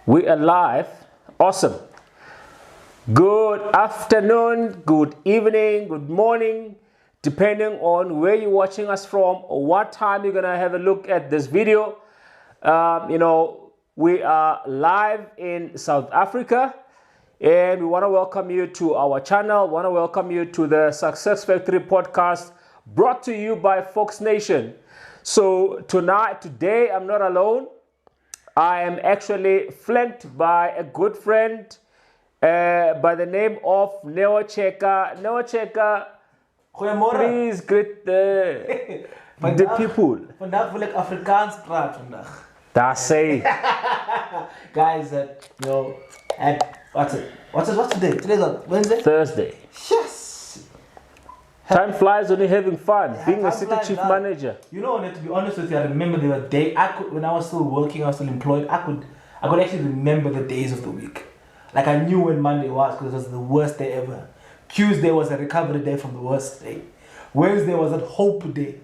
We are live. Awesome. Good afternoon, good evening, good morning, depending on where you're watching us from or what time you're gonna have a look at this video. We are live in South Africa, and we want to welcome you to our channel. We want to welcome you to the Success Factory podcast, brought to you by Fox Nation. So today, I'm not alone. I am actually flanked by a good friend by the name of Neo Cheka. Neo Cheka, please greet the people. Vandaag wil ik Afrikaans praten vandaag. That's it. Guys, what's today? Today's what, Wednesday? Thursday. Yes. Time flies when you're having fun. Yeah, Being a time city flies chief now. manager. You know, to be honest with you, I remember there were days when I was still working, I was still employed. I could actually remember the days of the week. Like I knew when Monday was because it was the worst day ever. Tuesday was a recovery day from the worst day. Wednesday was a hope day.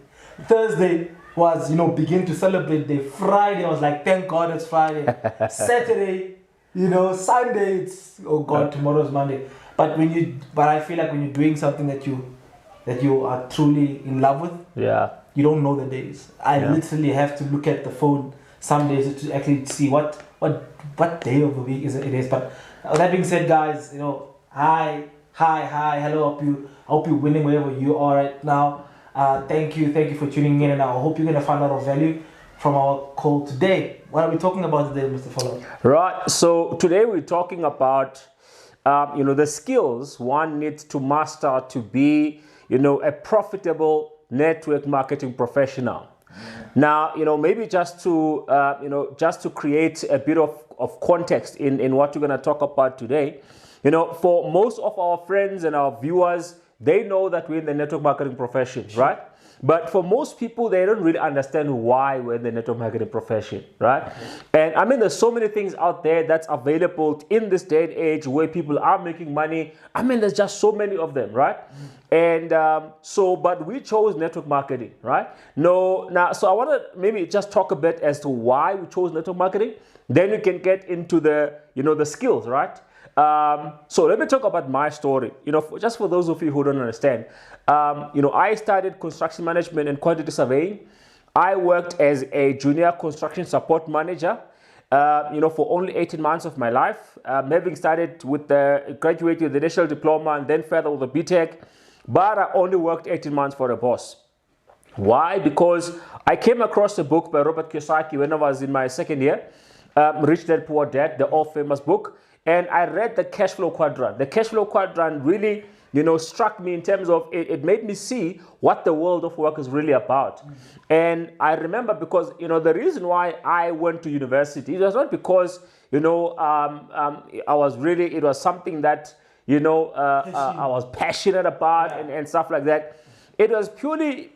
Thursday was, begin to celebrate day. Friday was like, thank God it's Friday. Saturday, Sunday it's, oh God, tomorrow's Monday. But I feel like when you're doing something that you are truly in love with, you don't know the days. I literally have to look at the phone some days to actually see what day of the week it is. But that being said, guys, hi, hello. I hope you're winning wherever you are right now. Thank you for tuning in, and I hope you're gonna find a lot of value from our call today. What are we talking about today, Mr. Follow? Right. So today we're talking about the skills one needs to master to be a profitable network marketing professional. Now, maybe just to create a bit of context in what we're going to talk about today, for most of our friends and our viewers, they know that we're in the network marketing profession, right? But for most people, they don't really understand why we're in the network marketing profession, right? And I mean, there's so many things out there that's available in this day and age where people are making money. I mean, there's just so many of them, right? And but we chose network marketing, right? So I want to maybe just talk a bit as to why we chose network marketing. Then we can get into the, the skills, right? So let me talk about my story. Just for those of you who don't understand, I studied construction management and quantity surveying. I worked as a junior construction support manager, for only 18 months of my life, having started with graduated with the initial diploma and then further with the BTech. But I only worked 18 months for a boss. Why? Because I came across a book by Robert Kiyosaki when I was in my second year, Rich Dad Poor Dad, the all famous book. And I read the cash flow quadrant. The cash flow quadrant really, struck me in terms of it made me see what the world of work is really about. And I remember because, the reason why I went to university, it was not because, it was something that, I was passionate about and stuff like that. It was purely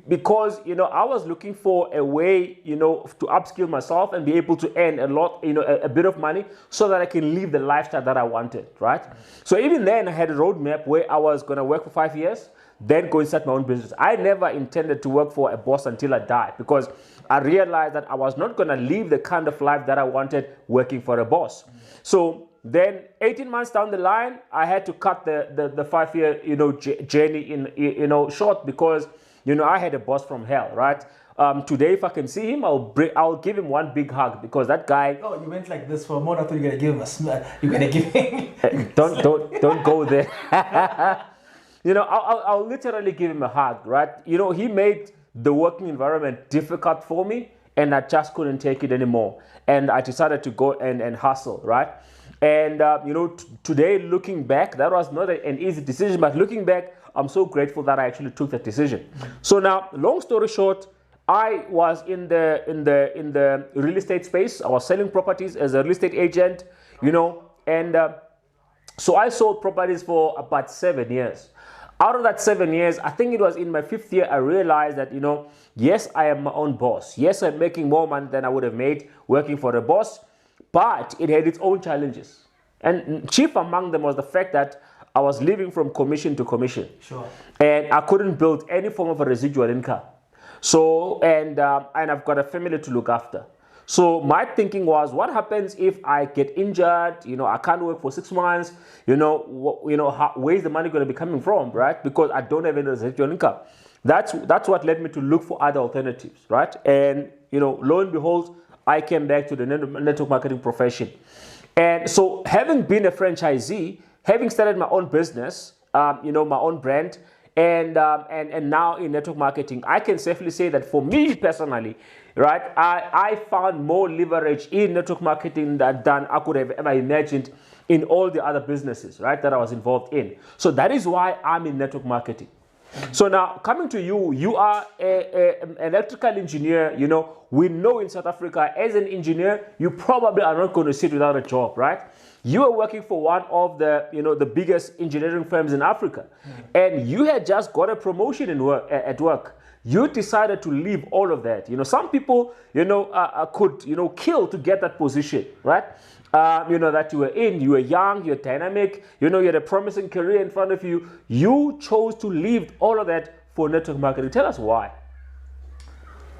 because, I was looking for a way, to upskill myself and be able to earn a bit of money so that I can live the lifestyle that I wanted, right? So even then I had a roadmap where I was going to work for 5 years, then go and start my own business. I never intended to work for a boss until I died because I realized that I was not going to live the kind of life that I wanted working for a boss. So then 18 months down the line, I had to cut the 5 year, journey in, short because, I had a boss from hell, right? Today, if I can see him, I'll give him one big hug because that guy. Oh, you went like this for a moment. I thought you were gonna give him a smile. You're gonna give him. Don't go there. I'll literally give him a hug, right? He made the working environment difficult for me, and I just couldn't take it anymore. And I decided to go and hustle, right? And, today looking back, that was not an easy decision, but looking back, I'm so grateful that I actually took that decision. So now, long story short, I was in the real estate space. I was selling properties as a real estate agent, and so I sold properties for about 7 years. Out of that 7 years, I think it was in my 5th year, I realized that, yes, I am my own boss. Yes, I'm making more money than I would have made working for a boss, but it had its own challenges. And chief among them was the fact that I was living from commission to commission. Sure. And I couldn't build any form of a residual income. So, and I've got a family to look after. So my thinking was, what happens if I get injured? I can't work for 6 months. Where's the money going to be coming from, right? Because I don't have any residual income. That's what led me to look for other alternatives, right? And lo and behold, I came back to the network marketing profession. And so, having been a franchisee, having started my own business, my own brand, and now in network marketing, I can safely say that for me personally, right, I found more leverage in network marketing than I could have ever imagined in all the other businesses, right, that I was involved in. So that is why I'm in network marketing. So now, coming to you, you are an electrical engineer. We know in South Africa, as an engineer, you probably are not going to sit without a job, right? You are working for one of the biggest engineering firms in Africa, and you had just got a promotion at work. You decided to leave all of that. Some people, could, kill to get that position, right? That you were in. You were young, you're dynamic, you had a promising career in front of you. You chose to leave all of that for network marketing. Tell us why.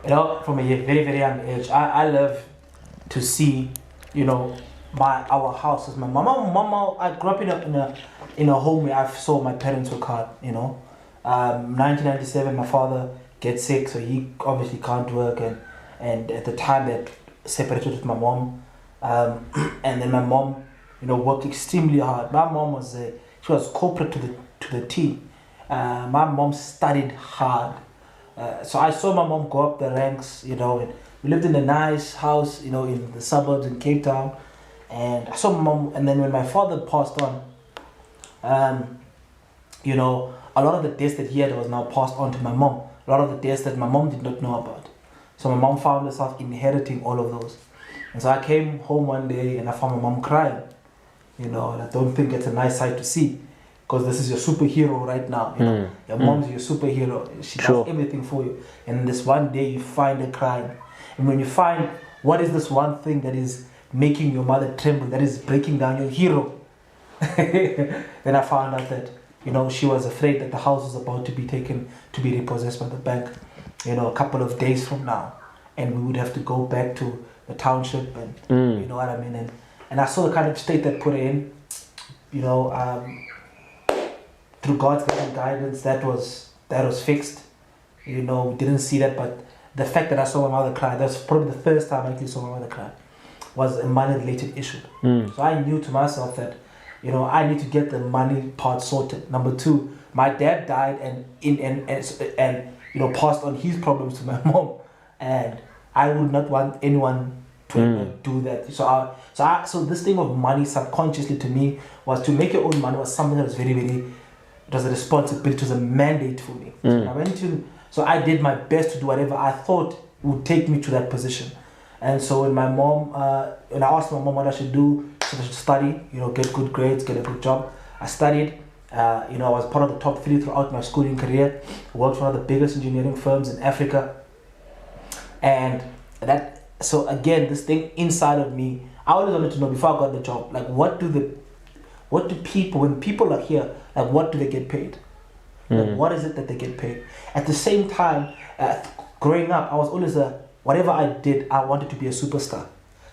From a very, very young age, I love to see, our houses. My mama, I grew up in a home where I saw my parents work hard. 1997, my father gets sick, so he obviously can't work, and at the time that separated with my mom. And then my mom, worked extremely hard. My mom she was corporate to the T. My mom studied hard. So I saw my mom go up the ranks, and we lived in a nice house, in the suburbs in Cape Town. And I saw my mom, and then when my father passed on, a lot of the debts that he had was now passed on to my mom. A lot of the debts that my mom did not know about. So my mom found herself inheriting all of those. And so I came home one day and I found my mom crying. And I don't think it's a nice sight to see, because this is your superhero right now. Your mom's your superhero. She does everything for you. And this one day you find her crying. And when you find what is this one thing that is making your mother tremble, that is breaking down your hero, then I found out that she was afraid that the house was about to be taken to be repossessed by the bank, a couple of days from now, and we would have to go back to the township, and you know what I mean, and I saw the kind of state that put her in, through God's guidance, that was fixed. We didn't see that, but the fact that I saw my mother cry, that's probably the first time I actually saw my mother cry, was a money-related issue. So I knew to myself that, I need to get the money part sorted. Number two, my dad died and passed on his problems to my mom, and I would not want anyone to do that. So this thing of money subconsciously to me was to make your own money was something that was very, very, it was a responsibility, it was a mandate for me. So I did my best to do whatever I thought would take me to that position. And so when my mom, when I asked my mom what I should do, she said I should study, get good grades, get a good job. I studied, I was part of the top 3 throughout my schooling career. I worked for one of the biggest engineering firms in Africa. And so again, this thing inside of me, I always wanted to know before I got the job, like what do people, when people are here, like what do they get paid? Like, what is it that they get paid? At the same time, growing up, I was always whatever I did, I wanted to be a superstar.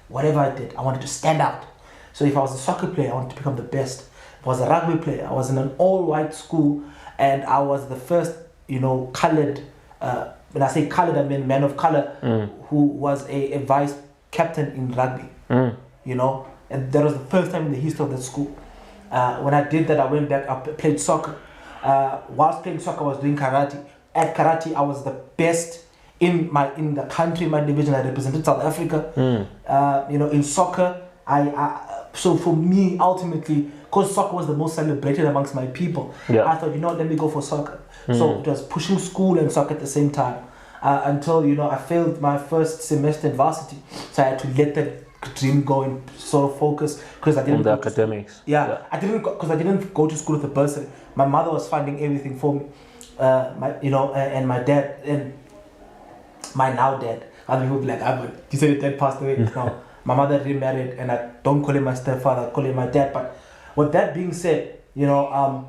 Whatever I did, I wanted to stand out. So if I was a soccer player, I wanted to become the best. If I was a rugby player, I was in an all-white school, and I was the first, colored, when I say colored, I mean man of color, who was a vice captain in rugby, and that was the first time in the history of that school. When I did that, I went back, I played soccer. Whilst playing soccer, I was doing karate. At karate, I was the best in the country, my division. I represented South Africa. In soccer, so for me, ultimately, because soccer was the most celebrated amongst my people, I thought, let me go for soccer. So it was pushing school and soccer at the same time, until I failed my first semester in varsity. So I had to let that dream go and sort of focus, because I didn't go to academics. I didn't go to school with a bursary. My mother was funding everything for me. And my dad, and my now dad. Other people be like, you said your dad passed away. No, my mother remarried, and I don't call him my stepfather, I call him my dad. But with that being said, I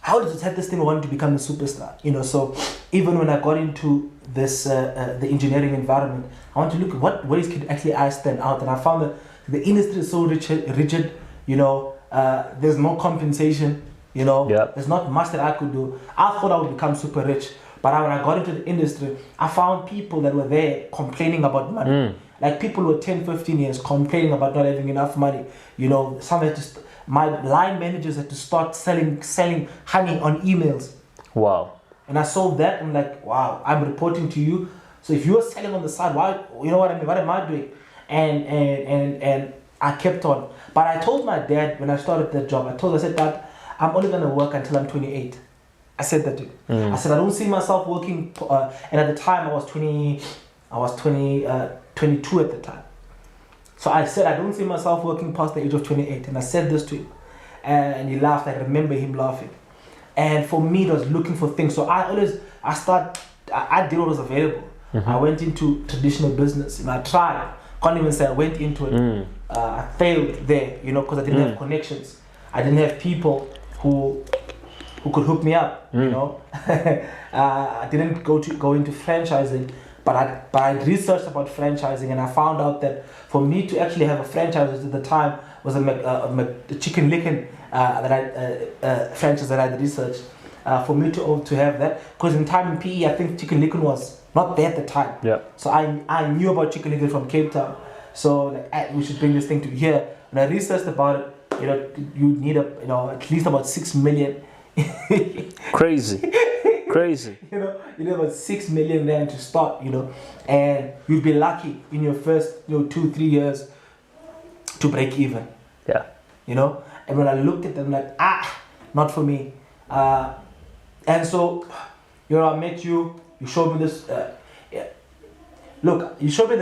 always had this thing of wanting to become a superstar. So even when I got into this the engineering environment, I want to look at what ways could actually I stand out, and I found that the industry is so rigid. You know, there's no compensation. You know, there's not much that I could do. I thought I would become super rich, but when I got into the industry, I found people that were there complaining about money. Like people who were 10, 15 years complaining about not having enough money. You know, some had to my line managers had to start selling honey on emails. Wow. And I saw that, I'm like, wow, I'm reporting to you. So if you are selling on the side, why, you know what I mean? What am I doing? And I kept on. But I told my dad when I started that job, I said, Dad, I'm only gonna work until I'm 28. I said that to him. I said, I don't see myself working, and at the time I was 22 at the time. So I said, I don't see myself working past the age of 28. And I said this to him. And he laughed. I remember him laughing. And for me, it was looking for things. So I did what was available. I went into traditional business. And I tried. Can't even say I went into it. I failed there, you know, because I didn't have connections. I didn't have people who could hook me up, you know. I didn't go into franchising. But I researched about franchising, and I found out that for me to actually have a franchise at the time was a Chicken Licken franchise that I had researched. For me to have that, because in time in PE, I think Chicken Licken was not there at the time. Yeah. So I knew about Chicken Licken from Cape Town. So like, we should bring this thing to here. And I researched about it. You know, you need at least about 6 million. Crazy. You need about 6 million then to start, you know, and you'd be lucky in your first 2-3 years to break even. Yeah. You know, and when I looked at them like, not for me. And so, you know, I met you. You showed me this. Look, you showed me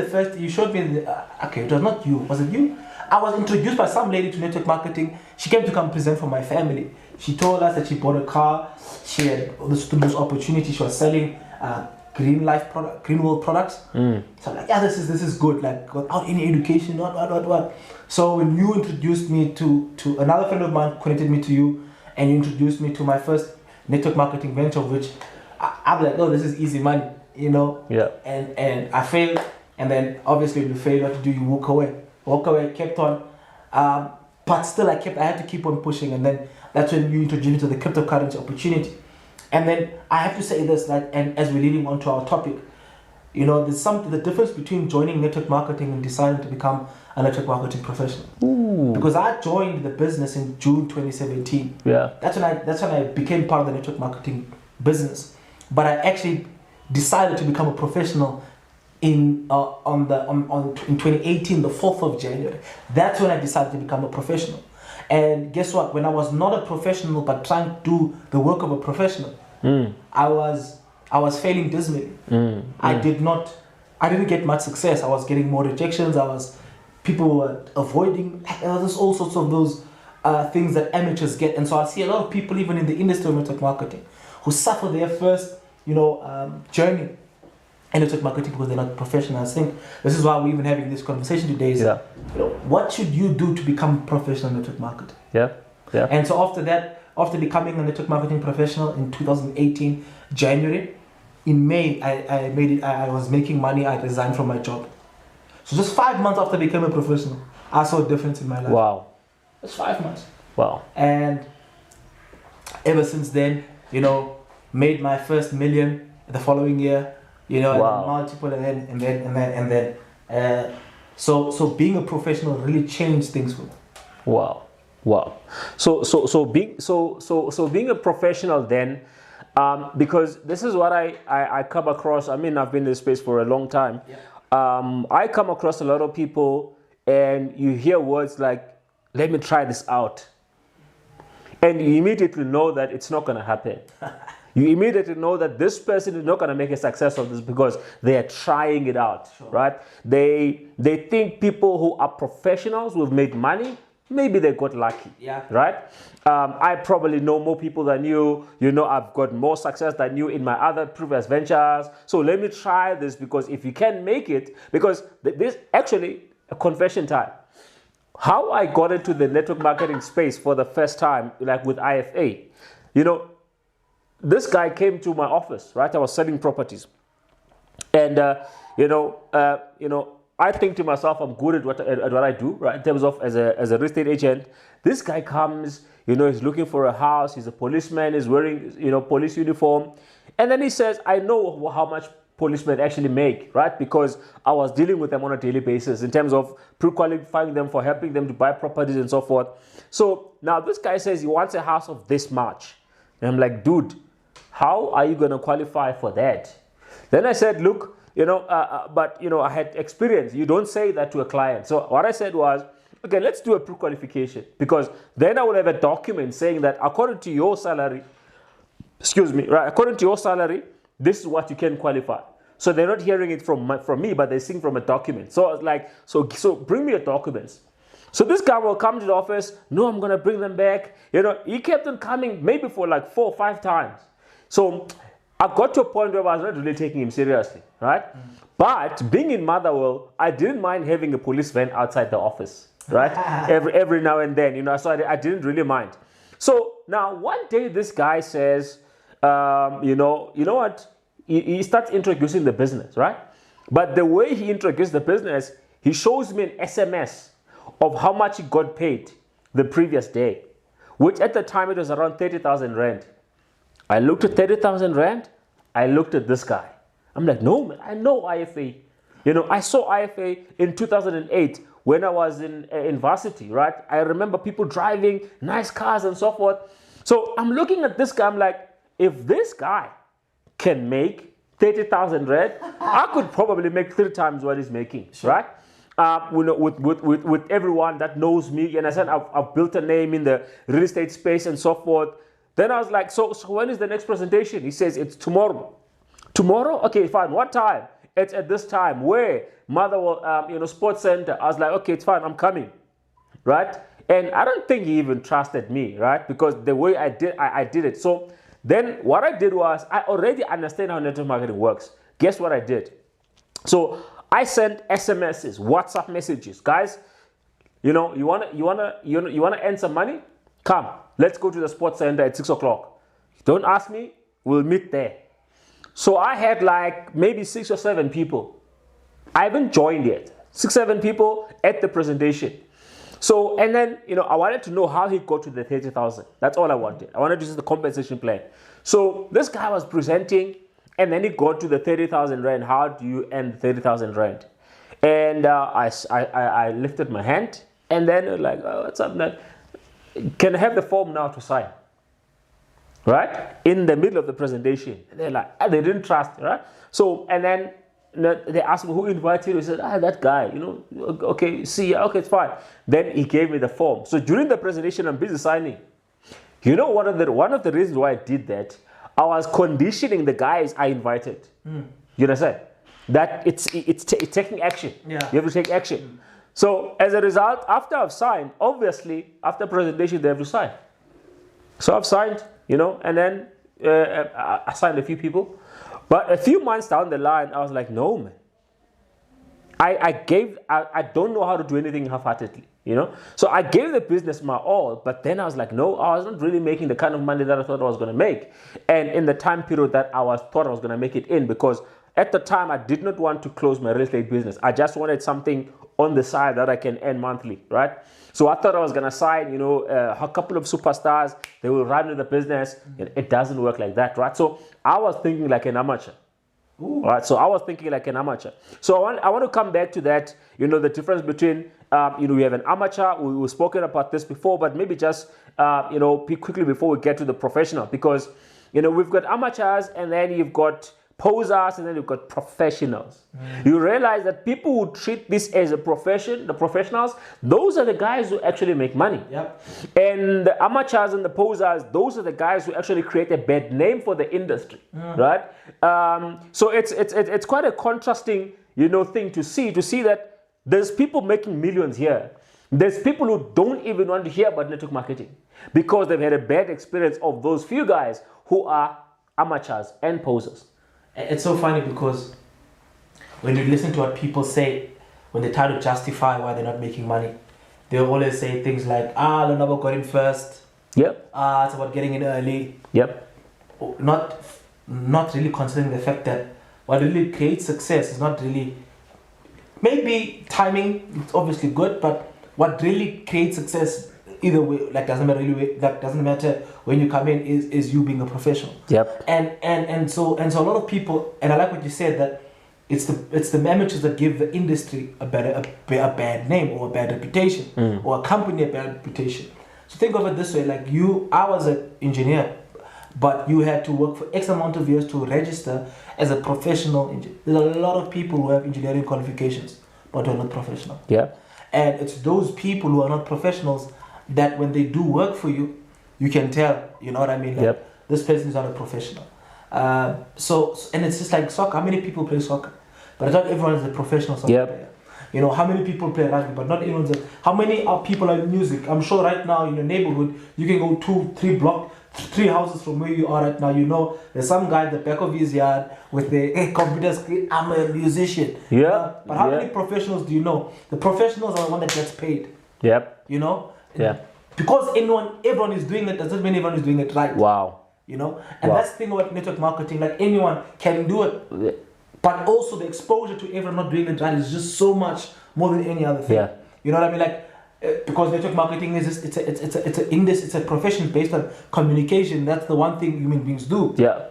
okay, it was not you. Was it you? I was introduced by some lady to network marketing. She came to come present for my family. She told us that she bought a car. She had this opportunity. She was selling Green World products. So I'm like, this is good. Like without any education, what. So when you introduced me to another friend of mine, connected me to you, and you introduced me to my first network marketing venture, which I'm like, this is easy money, you know. Yeah. And I failed, and then obviously when you fail, what to do? You walk away, kept on. But still, I had to keep on pushing, and then that's when you introduced me to the cryptocurrency opportunity. And then I have to say this, and as we're leading on to our topic, you know, there's the difference between joining network marketing and deciding to become a network marketing professional. Because I joined the business in June 2017. Yeah. That's when I became part of the network marketing business. But I actually decided to become a professional in 2018, the 4th of January. That's when I decided to become a professional. And guess what? When I was not a professional but trying to do the work of a professional, I was failing dismally. I didn't get much success. I was getting more rejections. People were avoiding. There was all sorts of those things that amateurs get. And so I see a lot of people, even in the industry of network marketing, who suffer their first, journey in network marketing because they're not professionals. I think this is why we're even having this conversation today. Is what should you do to become a professional network marketer? Yeah. And so after becoming a network marketing professional in 2018 January, in May I was making money. I resigned from my job. So just 5 months after becoming a professional, I saw a difference in my life. Wow. Just 5 months. Wow. And ever since then, made my first million the following year. Wow. And then multiple, and then. So being a professional really changed things for me. Wow. So being a professional then, because this is what I come across. I mean, I've been in this space for a long time. Yeah. I come across a lot of people, and you hear words like, "Let me try this out," and you immediately know that it's not going to happen. You immediately know that this person is not going to make a success of this because they are trying it out, sure. Right? They think people who are professionals who have made money, maybe they got lucky, right? I probably know more people than you. I've got more success than you in my other previous ventures. So let me try this because if you can make it, because this actually a confession time. How I got into the network marketing space for the first time, like with IFA, this guy came to my office, right? I was selling properties. And, I think to myself, I'm good at what I do, right? In terms of as a real estate agent. This guy comes, he's looking for a house. He's a policeman. He's wearing, police uniform. And then he says, I know how much policemen actually make, right? Because I was dealing with them on a daily basis in terms of pre-qualifying them for helping them to buy properties and so forth. So now this guy says he wants a house of this much. And I'm like, dude, how are you going to qualify for that? Then I said, look, I had experience. You don't say that to a client. So what I said was, okay, let's do a pre-qualification, because then I will have a document saying that according to your salary, according to your salary, this is what you can qualify. So they're not hearing it from me, but they're seeing from a document. So I was like, so bring me your documents. So this guy will come to the office. No, I'm going to bring them back. He kept on coming maybe for like 4 or 5 times. So I got to a point where I was not really taking him seriously, right? But being in Motherwell, I didn't mind having a police van outside the office, right? every now and then, so I didn't really mind. So now one day this guy says, you know what? He starts introducing the business, right? But the way he introduced the business, he shows me an SMS of how much he got paid the previous day, which at the time it was around 30,000 Rand. I looked at 30,000 Rand. I looked at this guy. I'm like, no, man, I know IFA. I saw IFA in 2008 when I was in varsity, right? I remember people driving nice cars and so forth. So I'm looking at this guy. I'm like, if this guy can make 30,000 Rand, I could probably make 3 times what he's making, sure. Right? With everyone that knows me, and I said I've built a name in the real estate space and so forth. Then I was like, so when is the next presentation? He says it's tomorrow. Tomorrow? Okay, fine. What time? It's at this time. Where? Motherwell, Sports Center. I was like, okay, it's fine. I'm coming, right? And I don't think he even trusted me, right? Because the way I did it. So then what I did was, I already understand how network marketing works. Guess what I did? So I sent SMSs, WhatsApp messages. Guys, you wanna earn some money? Come, let's go to the Sports Center at 6 o'clock. Don't ask me, we'll meet there. So I had like maybe 6 or 7 people. I haven't joined yet. 6, 7 people at the presentation. So, and then, I wanted to know how he got to the 30,000. That's all I wanted. I wanted to see the compensation plan. So this guy was presenting, and then he got to the 30,000 Rand. How do you earn 30,000 Rand? And I lifted my hand, and then like, oh, what's up, man? Can I have the form now to sign? Right? In the middle of the presentation. And they're like, they didn't trust, right? So, and then they asked me who invited you. He said, that guy, okay, see, okay, it's fine. Then he gave me the form. So during the presentation, I'm busy signing. One of the reasons why I did that, I was conditioning the guys I invited. You understand? That it's taking action. Yeah. You have to take action. So as a result, after I've signed, obviously, after presentation, they have to sign. So I've signed, and then I signed a few people. But a few months down the line, I was like, no, man. I don't know how to do anything half-heartedly, So I gave the business my all, but then I was like, no, I was not really making the kind of money that I thought I was going to make. And in the time period that thought I was going to make it in, because at the time, I did not want to close my real estate business. I just wanted something on the side that I can earn monthly, right? So I thought I was going to sign, a couple of superstars. They will run with the business. It doesn't work like that, right? So I was thinking like an amateur. Ooh. Right? So I was thinking like an amateur. So I want to come back to that, the difference between, we have an amateur. We've spoken about this before, but maybe just, quickly before we get to the professional. Because, we've got amateurs, and then you've got posers, and then you've got professionals. You realize that people who treat this as a profession, the professionals, those are the guys who actually make money. Yep. And the amateurs and the posers, those are the guys who actually create a bad name for the industry, right? So it's quite a contrasting, thing to see that there's people making millions here. There's people who don't even want to hear about network marketing because they've had a bad experience of those few guys who are amateurs and posers. It's so funny because when you listen to what people say, when they try to justify why they're not making money, they'll always say things like, Lonabo got in first. Yep. It's about getting in early. Yep. not really considering the fact that what really creates success is not really, maybe timing, it's obviously good, but what really creates success either way, like doesn't matter when you come in, is you being a professional. Yep. And so a lot of people, and I like what you said, that it's the amateurs that give the industry a bad name or a bad reputation, or a company a bad reputation. So think of it this way, like I was an engineer, but you had to work for X amount of years to register as a professional engineer. There's a lot of people who have engineering qualifications, but are not professional. Yeah. And it's those people who are not professionals that when they do work for you, you can tell, you know what I mean? Like, this person is not a professional. So and it's just like soccer. How many people play soccer? But not everyone is a professional soccer player. You know, how many people play rugby? But not everyone's how many people are in music? I'm sure right now in your neighborhood, you can go 2-3 3 houses from where you are right now. You know, there's some guy at the back of his yard with the computer screen. I'm a musician. Yeah. But how many professionals do you know? The professionals are the one that gets paid. Yep. You know? Yeah. Because everyone is doing it doesn't mean everyone is doing it right. Wow. You know? And that's the thing about network marketing. Like anyone can do it. Yeah. But also the exposure to everyone not doing it right is just so much more than any other thing. Yeah. You know what I mean? Like because network marketing is just, it's a profession based on communication. That's the one thing human beings do. Yeah.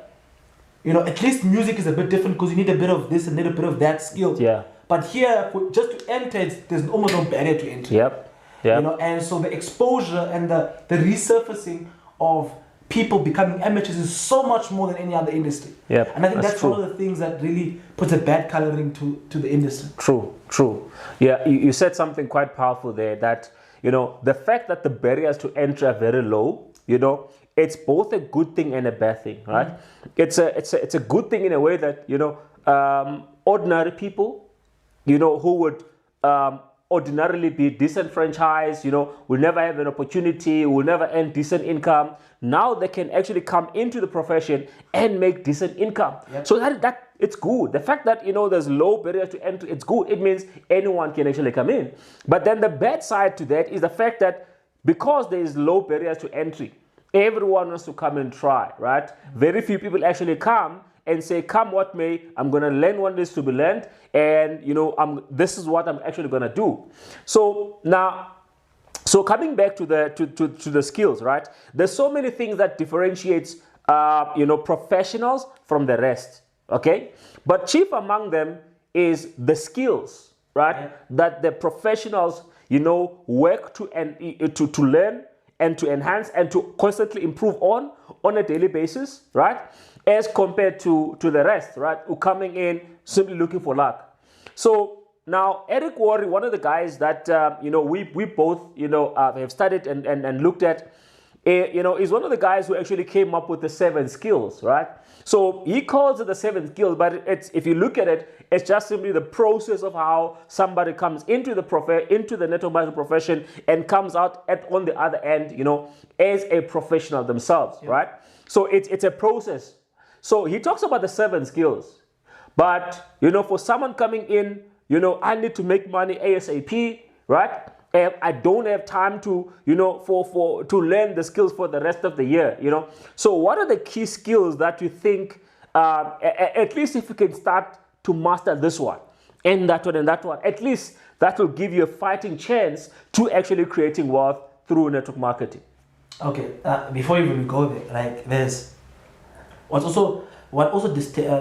You know, at least music is a bit different because you need a bit of this and need a bit of that skill. Yeah. But here, just to enter, there's almost no barrier to entry. Yep. Yep. You know, and so the exposure and the resurfacing of people becoming amateurs is so much more than any other industry. Yep. And I think that's true. one of the things that really puts a bad coloring to the industry. True. Yeah, you said something quite powerful there, that, you know, the fact that the barriers to entry are very low, you know, it's both a good thing and a bad thing, right? It's a good thing in a way that, you know, ordinary people, you know, who would ordinarily be disenfranchised, you know, will never have an opportunity, will never earn decent income. Now they can actually come into the profession and make decent income. Yep. So that it's good. The fact that, you know, there's low barriers to entry, it's good. It means anyone can actually come in. But then the bad side to that is the fact that because there is low barriers to entry, everyone wants to come and try, right? Very few people actually come and say, come what may, I'm going to learn what needs to be learned, and, you know, this is what I'm actually going to do. So now, so coming back to the skills, right? There's so many things that differentiates, you know, professionals from the rest, okay? But chief among them is the skills, right? Yeah. That the professionals, you know, work to learn and to enhance and to constantly improve on a daily basis, right? As compared to the rest, right? Who coming in simply looking for luck. So now Eric Worre, one of the guys that you know, we both, you know, have studied and looked at, you know, is one of the guys who actually came up with the 7 skills, right? So he calls it the 7 skills, but it's, if you look at it, it's just simply the process of how somebody comes into the network marketing profession and comes out on the other end, you know, as a professional themselves, right? So it's a process. So he talks about the 7 skills, but, you know, for someone coming in, you know, I need to make money ASAP, right? And I don't have time to, you know, to learn the skills for the rest of the year, you know. So what are the key skills that you think, at least if you can start to master this one and that one and that one, at least that will give you a fighting chance to actually creating wealth through network marketing? Okay, before you even go there, like there's what also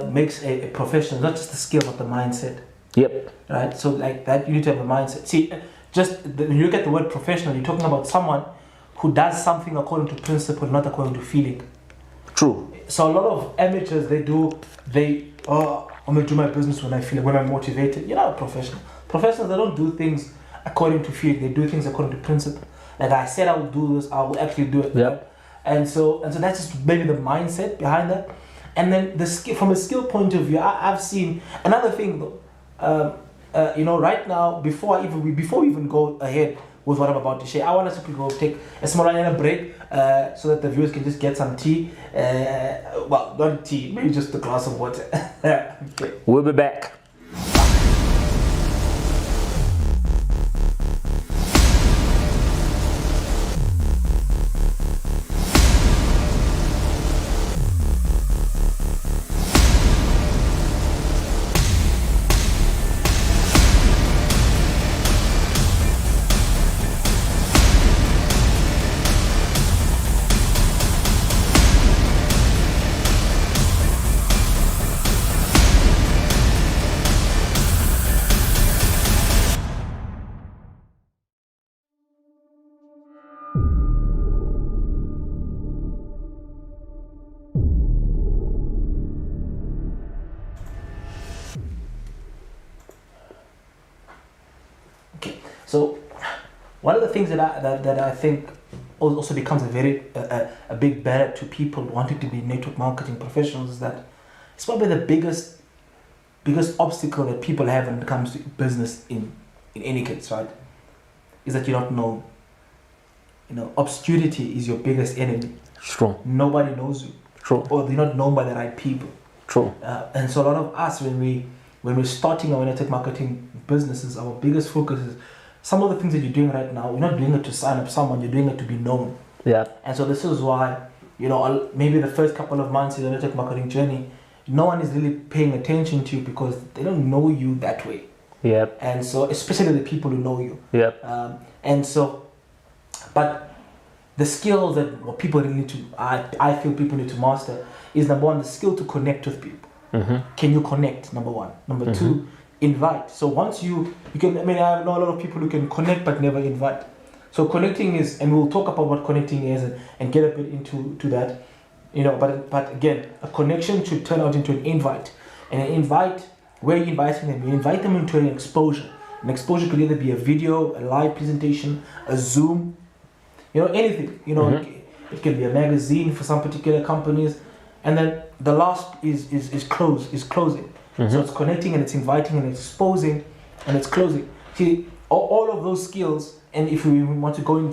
makes a professional, not just the skill but the mindset. Yep. Right. So like that, you need to have a mindset. See, when you look at the word professional, you're talking about someone who does something according to principle, not according to feeling. True. So a lot of amateurs, I'm gonna do my business when I feel it, when I'm motivated. You're not a professional. Professionals, they don't do things according to feeling. They do things according to principle. Like I said, I will do this. I will actually do it. Yep. And so that's just maybe the mindset behind that. And then the skill, from a skill point of view, I've seen another thing though. You know, right now, before we even go ahead with what I'm about to share, I want us to go take a small break so that the viewers can just get some tea. Well, not tea, maybe just a glass of water. Okay. We'll be back. one of the things that I think also becomes a big barrier to people wanting to be network marketing professionals is that it's probably the biggest obstacle that people have when it comes to business in any case, right? Is that you don't know. Obscurity is your biggest enemy. True. Nobody knows you. True. Or they're not known by the right people. True. And so a lot of us, when we're starting our network marketing businesses, our biggest focus is some of the things that you're doing right now. You're not doing it to sign up someone. You're doing it to be known. Yeah. And so this is why, maybe the first couple of months in the network marketing journey, no one is really paying attention to you because they don't know you that way. Yep. And so, especially the people who know you. Yep. But the skills that what people really need to, I feel people need to master is number one, the skill to connect with people. Mm-hmm. Can you connect? Number one. Number two, invite. So once you can, I know a lot of people who can connect but never invite. So connecting is, and we'll talk about what connecting is and get a bit into that. But again, a connection should turn out into an invite. And an invite, where are you inviting them? You invite them into an exposure. An exposure could either be a video, a live presentation, a Zoom, anything. It can be a magazine for some particular companies. And then the last is closing. So it's connecting and it's inviting and it's exposing and it's closing. See, all of those skills, and if we want to go in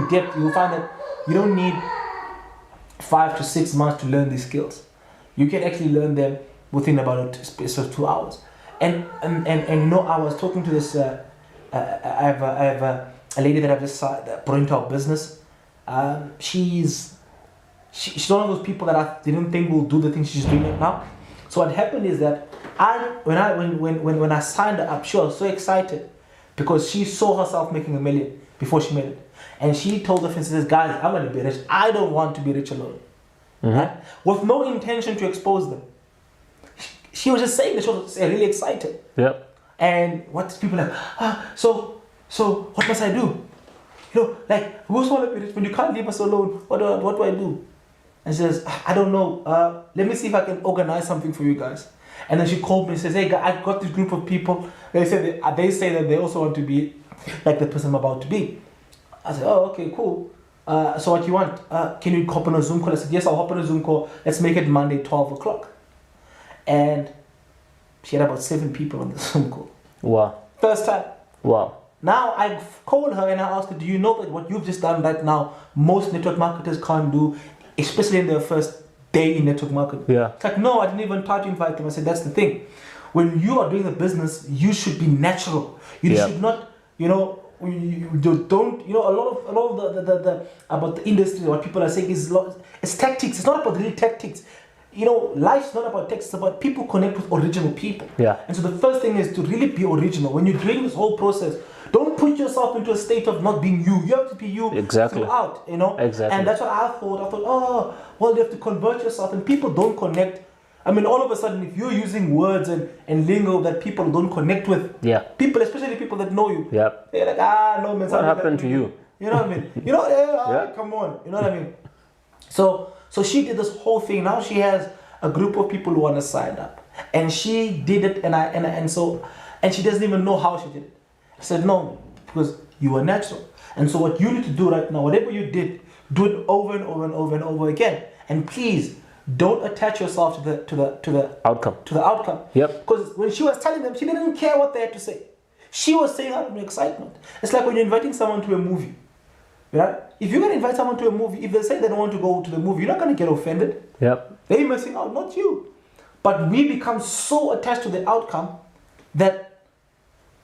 depth, you'll find that you don't need 5 to 6 months to learn these skills. You can actually learn them within about a space of 2 hours. And I was talking to this. I have a lady that I've just brought into our business. She's one of those people that I didn't think will do the things she's doing right now. So what happened is that when I signed her up, she was so excited because she saw herself making $1 million before she made it. And she told her friends, guys, I'm going to be rich. I don't want to be rich alone. Right? With no intention to expose them. She was just saying that she was really excited. Yep. And what people are like, so what must I do? Like, we also want to be rich, but you can't leave us alone. What do I do? And she says, I don't know. Let me see if I can organize something for you guys. And then she called me and says, hey, I got this group of people. They say that they also want to be like the person I'm about to be. I said, oh, okay, cool. So what you want? Can you hop on a Zoom call? I said, yes, I'll hop on a Zoom call. Let's make it Monday, 12 o'clock. And she had about 7 people on the Zoom call. Wow. First time. Wow. Now I called her and I asked her, do you know that what you've just done right now, most network marketers can't do, especially in their first day in network marketing? Yeah. It's like, no, I didn't even try to invite them. I said, that's the thing. When you are doing the business, you should be natural. You should not, you don't, a lot of the about the industry, what people are saying is it's tactics. It's not about really tactics. Life's not about tactics. It's about people connect with original people. Yeah. And so the first thing is to really be original. When you're doing this whole process, don't put yourself into a state of not being you. You have to be you throughout, Exactly. And that's what I thought, you have to convert yourself. And people don't connect. All of a sudden, if you're using words and lingo that people don't connect with, people, especially people that know you, they're like, no, man. What happened to you? You know what I mean? Come on. You know what I mean? So she did this whole thing. Now she has a group of people who want to sign up. And she did it, and she doesn't even know how she did it. I said, no, because you are natural. And so what you need to do right now, whatever you did, do it over and over and over and over again. And please, don't attach yourself to the outcome. To the outcome. Yep. Because when she was telling them, she didn't care what they had to say. She was saying out of excitement. It's like when you're inviting someone to a movie. Right? If you're going to invite someone to a movie, if they say they don't want to go to the movie, you're not going to get offended. Yep. They're missing out, not you. But we become so attached to the outcome that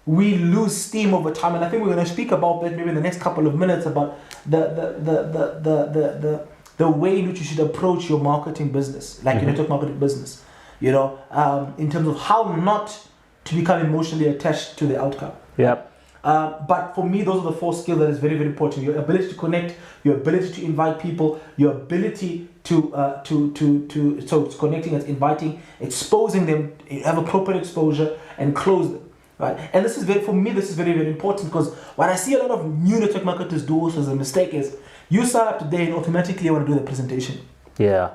we lose steam over time. And I think we're going to speak about that maybe in the next couple of minutes about the way in which you should approach your marketing business, like your network marketing business, in terms of how not to become emotionally attached to the outcome. Yep. But for me, those are the 4 skills that is very, very important. Your ability to connect, your ability to invite people, your ability so it's connecting, it's inviting, exposing them, have appropriate exposure, and close them. Right? And this is for me, this is very, very important because what I see a lot of new network marketers do also as a mistake is you sign up today and automatically you want to do the presentation. Yeah.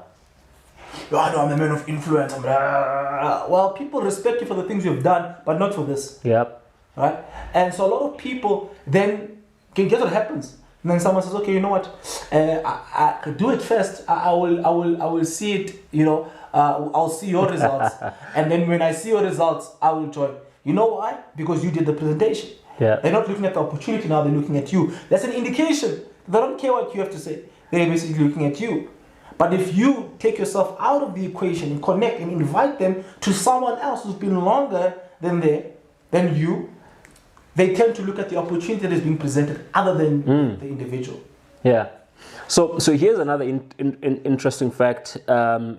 I'm a man of influence. Well, people respect you for the things you've done, but not for this. Yep. Right? And so a lot of people then Okay, guess what happens? And then someone says, okay, you know what? I could do it first. I will see it. You know, I'll see your results, and then when I see your results, I will join. You know why? Because you did the presentation. Yeah. They're not looking at the opportunity now. They're looking at you. That's an indication. They don't care what you have to say. They're basically looking at you. But if you take yourself out of the equation and connect and invite them to someone else who's been longer than you, they tend to look at the opportunity that is being presented other than the individual. Yeah. So here's another interesting fact,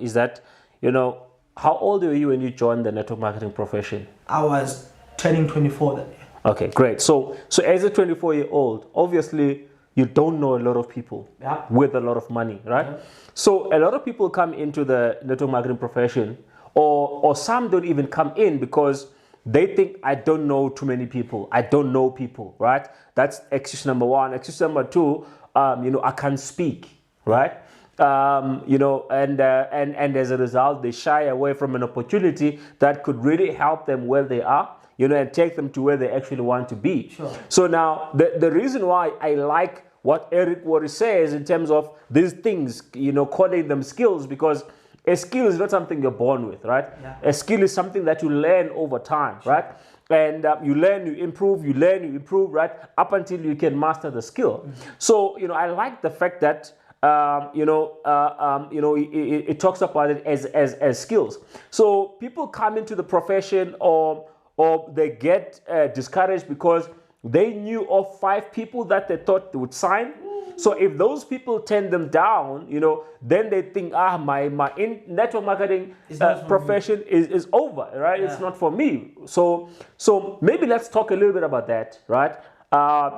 is that, you know, how old were you when you joined the network marketing profession? I was turning 24 that year. Okay, great. So as a 24-year-old, obviously you don't know a lot of people with a lot of money, right? Yeah. So a lot of people come into the network marketing profession, or some don't even come in because they think, I don't know too many people. I don't know people, right? That's excuse number one. Excuse number two, you know, I can't speak, right? You know, and as a result, they shy away from an opportunity that could really help them where they are, you know, and take them to where they actually want to be. Sure. So now, the reason why I like what Eric Worre says in terms of these things, you know, calling them skills, because a skill is not something you're born with, right? Yeah. A skill is something that you learn over time, right? And you learn, you improve, right? Up until you can master the skill. Mm-hmm. So, you know, I like the fact that, it talks about it as skills. So people come into the profession or they get discouraged because they knew of 5 people that they thought they would sign. So if those people turn them down, you know, then they think, my network marketing profession is over, right? Yeah. It's not for me. So maybe let's talk a little bit about that, right?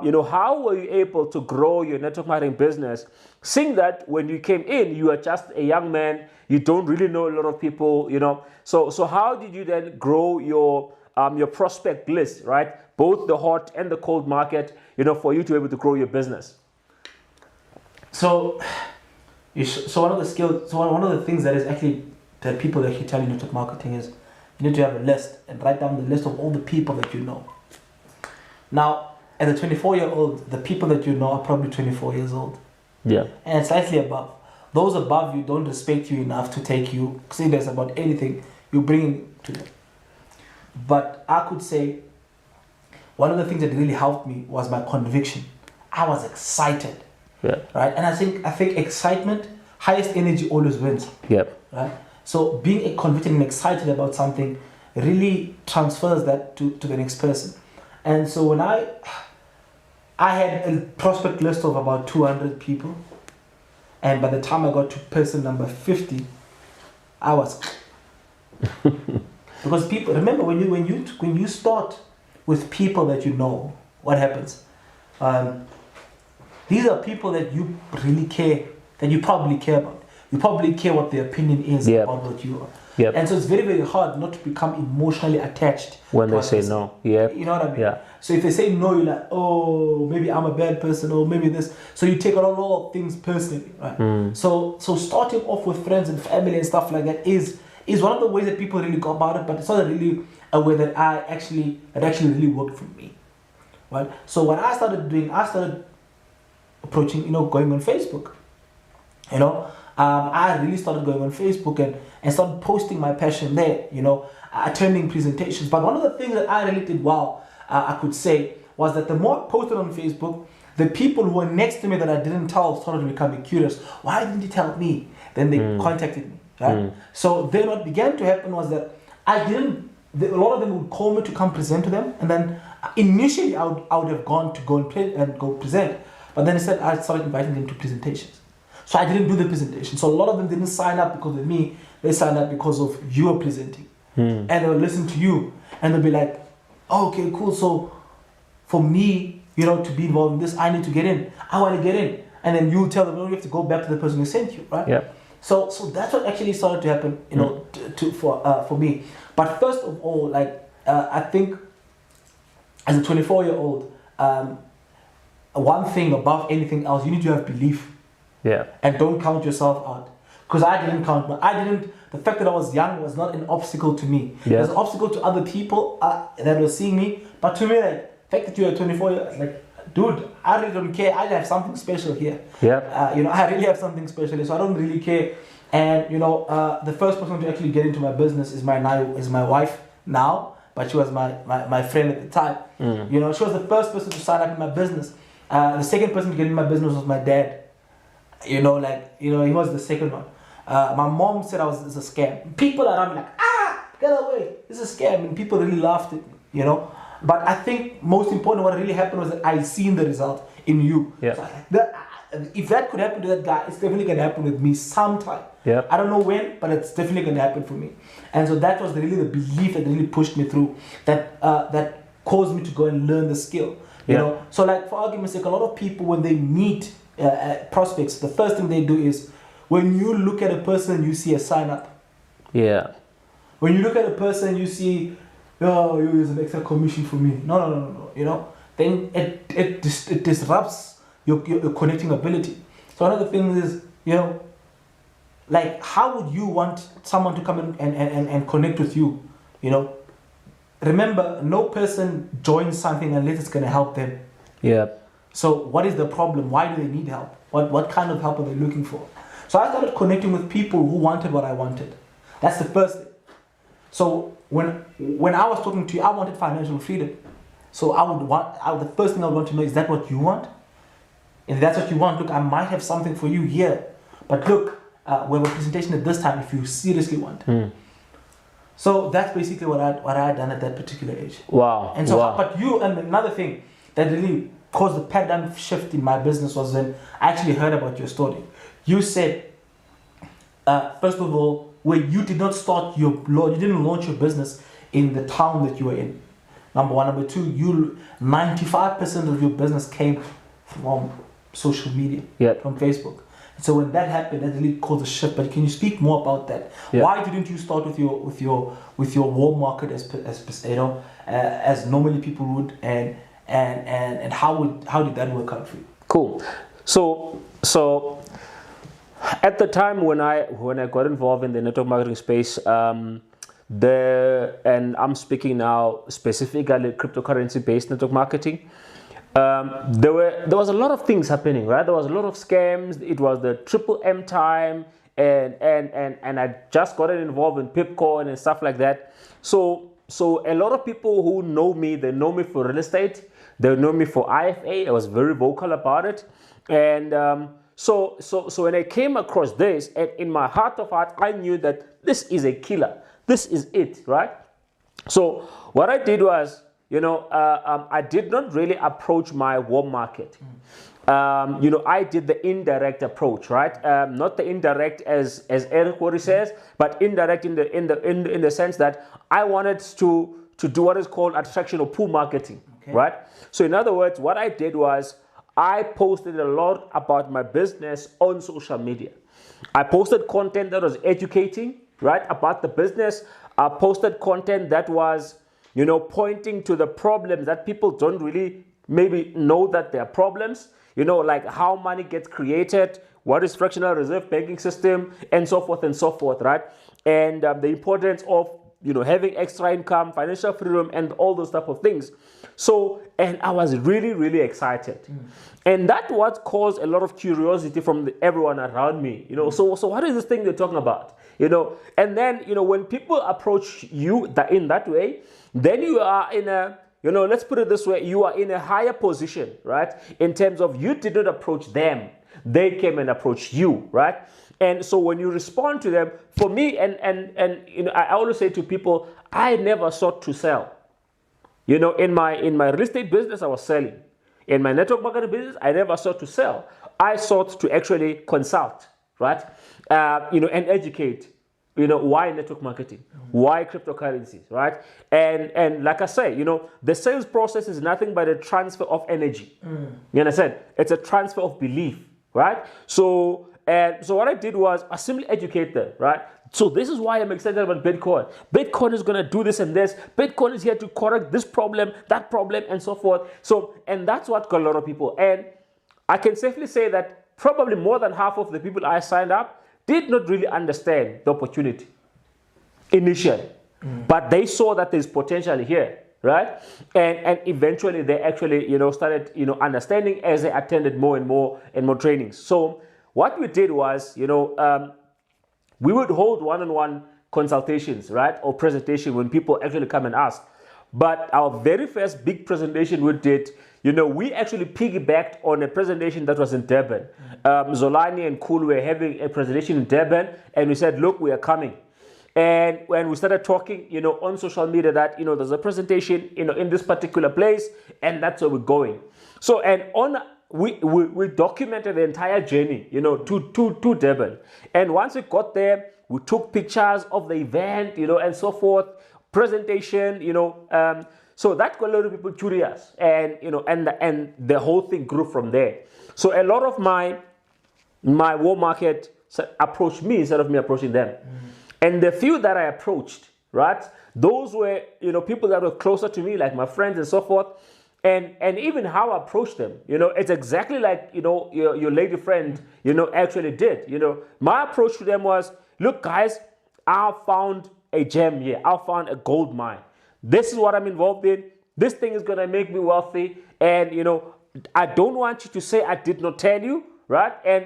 You know, how were you able to grow your network marketing business, seeing that when you came in, you are just a young man, you don't really know a lot of people, you know? So how did you then grow your prospect list, right? Both the hot and the cold market, you know, for you to be able to grow your business. So one of the skills, one of the things that people actually tell you network marketing is you need to have a list and write down the list of all the people that you know. Now, as a 24-year-old, the people that you know are probably 24 years old. Yeah. And slightly above. Those above you don't respect you enough to take you serious about anything you bring to them. But I could say one of the things that really helped me was my conviction. I was excited. Yeah. Right. And I think excitement, highest energy always wins. Yep. Right. So being convicted and excited about something really transfers that to the next person. And so when I had a prospect list of about 200 people, and by the time I got to person number 50, I was because people remember when you start with people that you know, what happens? These are people that you really care, that you probably care about. You probably care what their opinion is about what you are. Yep. And so it's very, very hard not to become emotionally attached when they say no. Yep. You know what I mean? Yeah. So if they say no, you're like, oh, maybe I'm a bad person, or maybe this. So you take a lot of things personally, right? So starting off with friends and family and stuff like that is one of the ways that people really go about it, but it's not really a way that actually really worked for me, right? So what I started doing, I started approaching, going on Facebook, I really started going on Facebook and started posting my passion there, attending presentations. But one of the things that I really did well, I could say, was that the more I posted on Facebook, the people who were next to me that I didn't tell started becoming curious. Why didn't you tell me? Then they contacted me, right? So then what began to happen was that a lot of them would call me to come present to them. And then initially I would have gone to go present. But then instead I started inviting them to presentations. So I didn't do the presentation. So a lot of them didn't sign up because of me. They signed up because of you were presenting. And they would listen to you. And they'll be like, oh, okay, cool. So for me, to be involved in this, I need to get in. I want to get in. And then you'll tell them, no, you have to go back to the person who sent you, right? Yeah. So that's what actually started to happen, for me. But first of all, I think as a 24-year-old, one thing above anything else, you need to have belief. Yeah. And don't count yourself out. Because I didn't count. The fact that I was young was not an obstacle to me. Yeah. It was an obstacle to other people that were seeing me. But to me, the fact that you are 24 years, dude, I really don't care. I have something special here. Yeah. You know, I really have something special, so I don't really care. And you know, the first person to actually get into my business is my wife now, but she was my friend at the time. You know, she was the first person to sign up in my business. The second person to get in my business was my dad. You know, like, you know, he was the second one. My mom said it's a scam. People around me like, get away, it's a scam, and people really laughed at me, you know. But I think most important, what really happened was that I seen the result in you. Yeah. So if that could happen to that guy, it's definitely gonna happen with me sometime. Yeah. I don't know when, but it's definitely gonna happen for me. And so that was really the belief that really pushed me through, that that caused me to go and learn the skill. You know. So like, for argument's sake, a lot of people, when they meet prospects, the first thing they do is, when you look at a person, you see a sign up. Yeah. When you look at a person, you see, oh, you use an extra commission for me. No. You know, then it disrupts your connecting ability. So one of the things is, you know, like, how would you want someone to come and connect with you? You know, remember, no person joins something unless it's going to help them. Yeah. So what is the problem? Why do they need help? What kind of help are they looking for? So I started connecting with people who wanted what I wanted. That's the first thing. So when I was talking to you, I wanted financial freedom. So the first thing I would want to know, is that what you want? If that's what you want, look, I might have something for you here. But look, we have a presentation at this time if you seriously want. So that's basically what I had done at that particular age. Wow. And so, but you, and another thing that really caused the paradigm shift in my business was when I actually heard about your story. You said, first of all, where you did not start you didn't launch your business in the town that you were in. Number one. Number two, 95% of your business came from social media, from Facebook. So when that happened, that really caused a shift. But can you speak more about that? Why didn't you start with your warm market as you know, as normally people would, and how did that work out for you? Cool. So at the time when I got involved in the network marketing space, and I'm speaking now specifically cryptocurrency based network marketing. There was a lot of things happening, right? There was a lot of scams. It was the triple M time, and I just got involved in Pipcoin and stuff like that. So a lot of people who know me, they know me for real estate. They know me for IFA. I was very vocal about it, and so when I came across this, and in my heart of heart, I knew that this is a killer. This is it, right? So what I did was, you know, I did not really approach my warm market. You know, I did the indirect approach, right? Not the indirect as Eric Worre says, but indirect in the sense that I wanted to do what is called attraction or pull marketing, right? So in other words, what I did was I posted a lot about my business on social media. I posted content that was educating, right, about the business. I posted content that was, you know, pointing to the problems that people don't really maybe know that they are problems, you know, like how money gets created, what is fractional reserve banking system, and so forth, right? And the importance of, you know, having extra income, financial freedom, and all those type of things. So, and I was really, really excited. And that what caused a lot of curiosity from everyone around me, you know, so what is this thing they're talking about? You know, and then, you know, when people approach you in that way, then you are in a, you know, let's put it this way, you are in a higher position, right? In terms of you did not approach them, they came and approached you, right? And so when you respond to them, for me, and you know, I always say to people, I never sought to sell. You know, in my real estate business, I was selling. In my network marketing business, I never sought to sell. I sought to actually consult, right? You know, and educate. You know, why network marketing? Why cryptocurrencies, right? And like I say, you know, the sales process is nothing but a transfer of energy. You understand? It's a transfer of belief, right? So what I did was I simply educate them, right? So this is why I'm excited about Bitcoin. Bitcoin is going to do this and this. Bitcoin is here to correct this problem, that problem, and so forth. So, and that's what got a lot of people. And I can safely say that probably more than half of the people I signed up did not really understand the opportunity initially. But they saw that there's potential here, right? And eventually they actually, started, understanding as they attended more and more trainings. So what we did was, we would hold one-on-one consultations, right, or presentation when people actually come and ask. But our very first big presentation we did, we actually piggybacked on a presentation that was in Durban. Zolani and Kulu were having a presentation in Durban, and we said, look, we are coming. And when we started talking, on social media that, there's a presentation, in this particular place, and that's where we're going. So, and we documented the entire journey, to Durban. And once we got there, we took pictures of the event, and so forth, presentation, so that got a lot of people curious, and and the whole thing grew from there. So a lot of my warm market approached me instead of me approaching them. And the few that I approached, right, those were, people that were closer to me, like my friends and so forth. And even how I approached them, it's exactly like, your lady friend, actually did. My approach to them was, look, guys, I found a gem here. I found a gold mine. This is what I'm involved in. This thing is going to make me wealthy. And, I don't want you to say I did not tell you, right? And,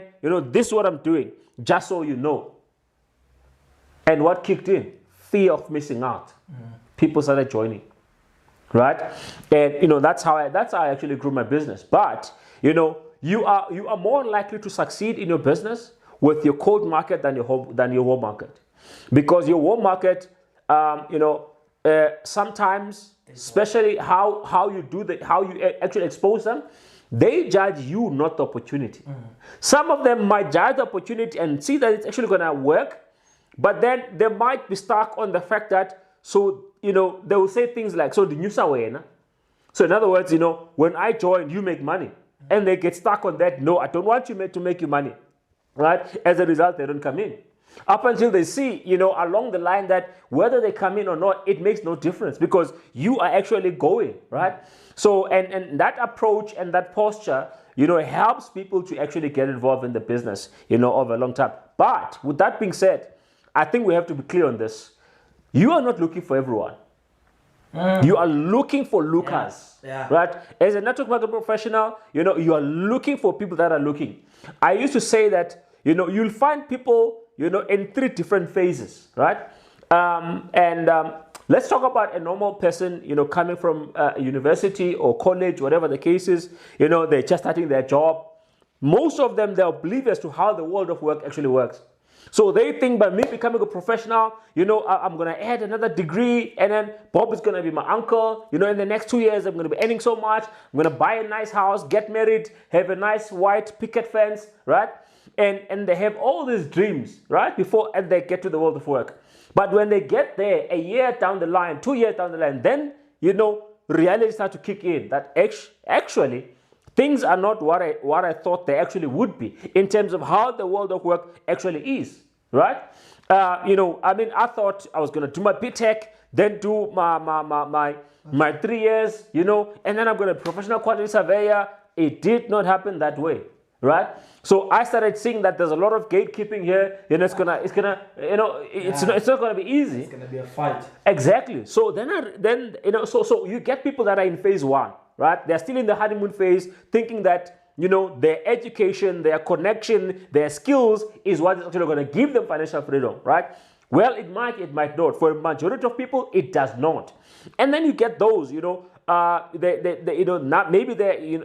this is what I'm doing, just so you know. And what kicked in? Fear of missing out. People started joining. Right, and that's how I actually grew my business. But you are more likely to succeed in your business with your cold market than your warm market, because your warm market, sometimes, especially how you actually expose them, they judge you, not the opportunity. Some of them might judge the opportunity and see that it's actually going to work, but then they might be stuck on the fact that. So, they will say things like, so the news are. So in other words, when I join, you make money. And they get stuck on that. No, I don't want you to make you money. Right? As a result, they don't come in. Up until they see, along the line that whether they come in or not, it makes no difference because you are actually going, right? So, and that approach and that posture, helps people to actually get involved in the business, over a long time. But with that being said, I think we have to be clear on this. You are not looking for everyone. You are looking for lookers, right? As a network marketing professional, you are looking for people that are looking. I used to say that, you'll find people, in 3 different phases, right? Let's talk about a normal person, coming from university or college, whatever the case is. They're just starting their job. Most of them, they're oblivious to how the world of work actually works. So they think by me becoming a professional, I'm going to add another degree, and then Bob is going to be my uncle. In the next 2 years, I'm going to be earning so much. I'm going to buy a nice house, get married, have a nice white picket fence, right? And they have all these dreams, right? Before they get to the world of work. But when they get there, a year down the line, 2 years down the line, then, reality starts to kick in. That actually, things are not what I thought they actually would be in terms of how the world of work actually is, right? I thought I was going to do my BTech, then do my 3 years, and then I'm going to be a professional quantity surveyor. It did not happen that way, right? So I started seeing that there's a lot of gatekeeping here. It's not gonna be easy. It's gonna be a fight. Exactly. So so you get people that are in phase 1. Right? They're still in the honeymoon phase, thinking that, their education, their connection, their skills is what is actually going to give them financial freedom, right? Well, it might not. For a majority of people, it does not. And then you get those, maybe they,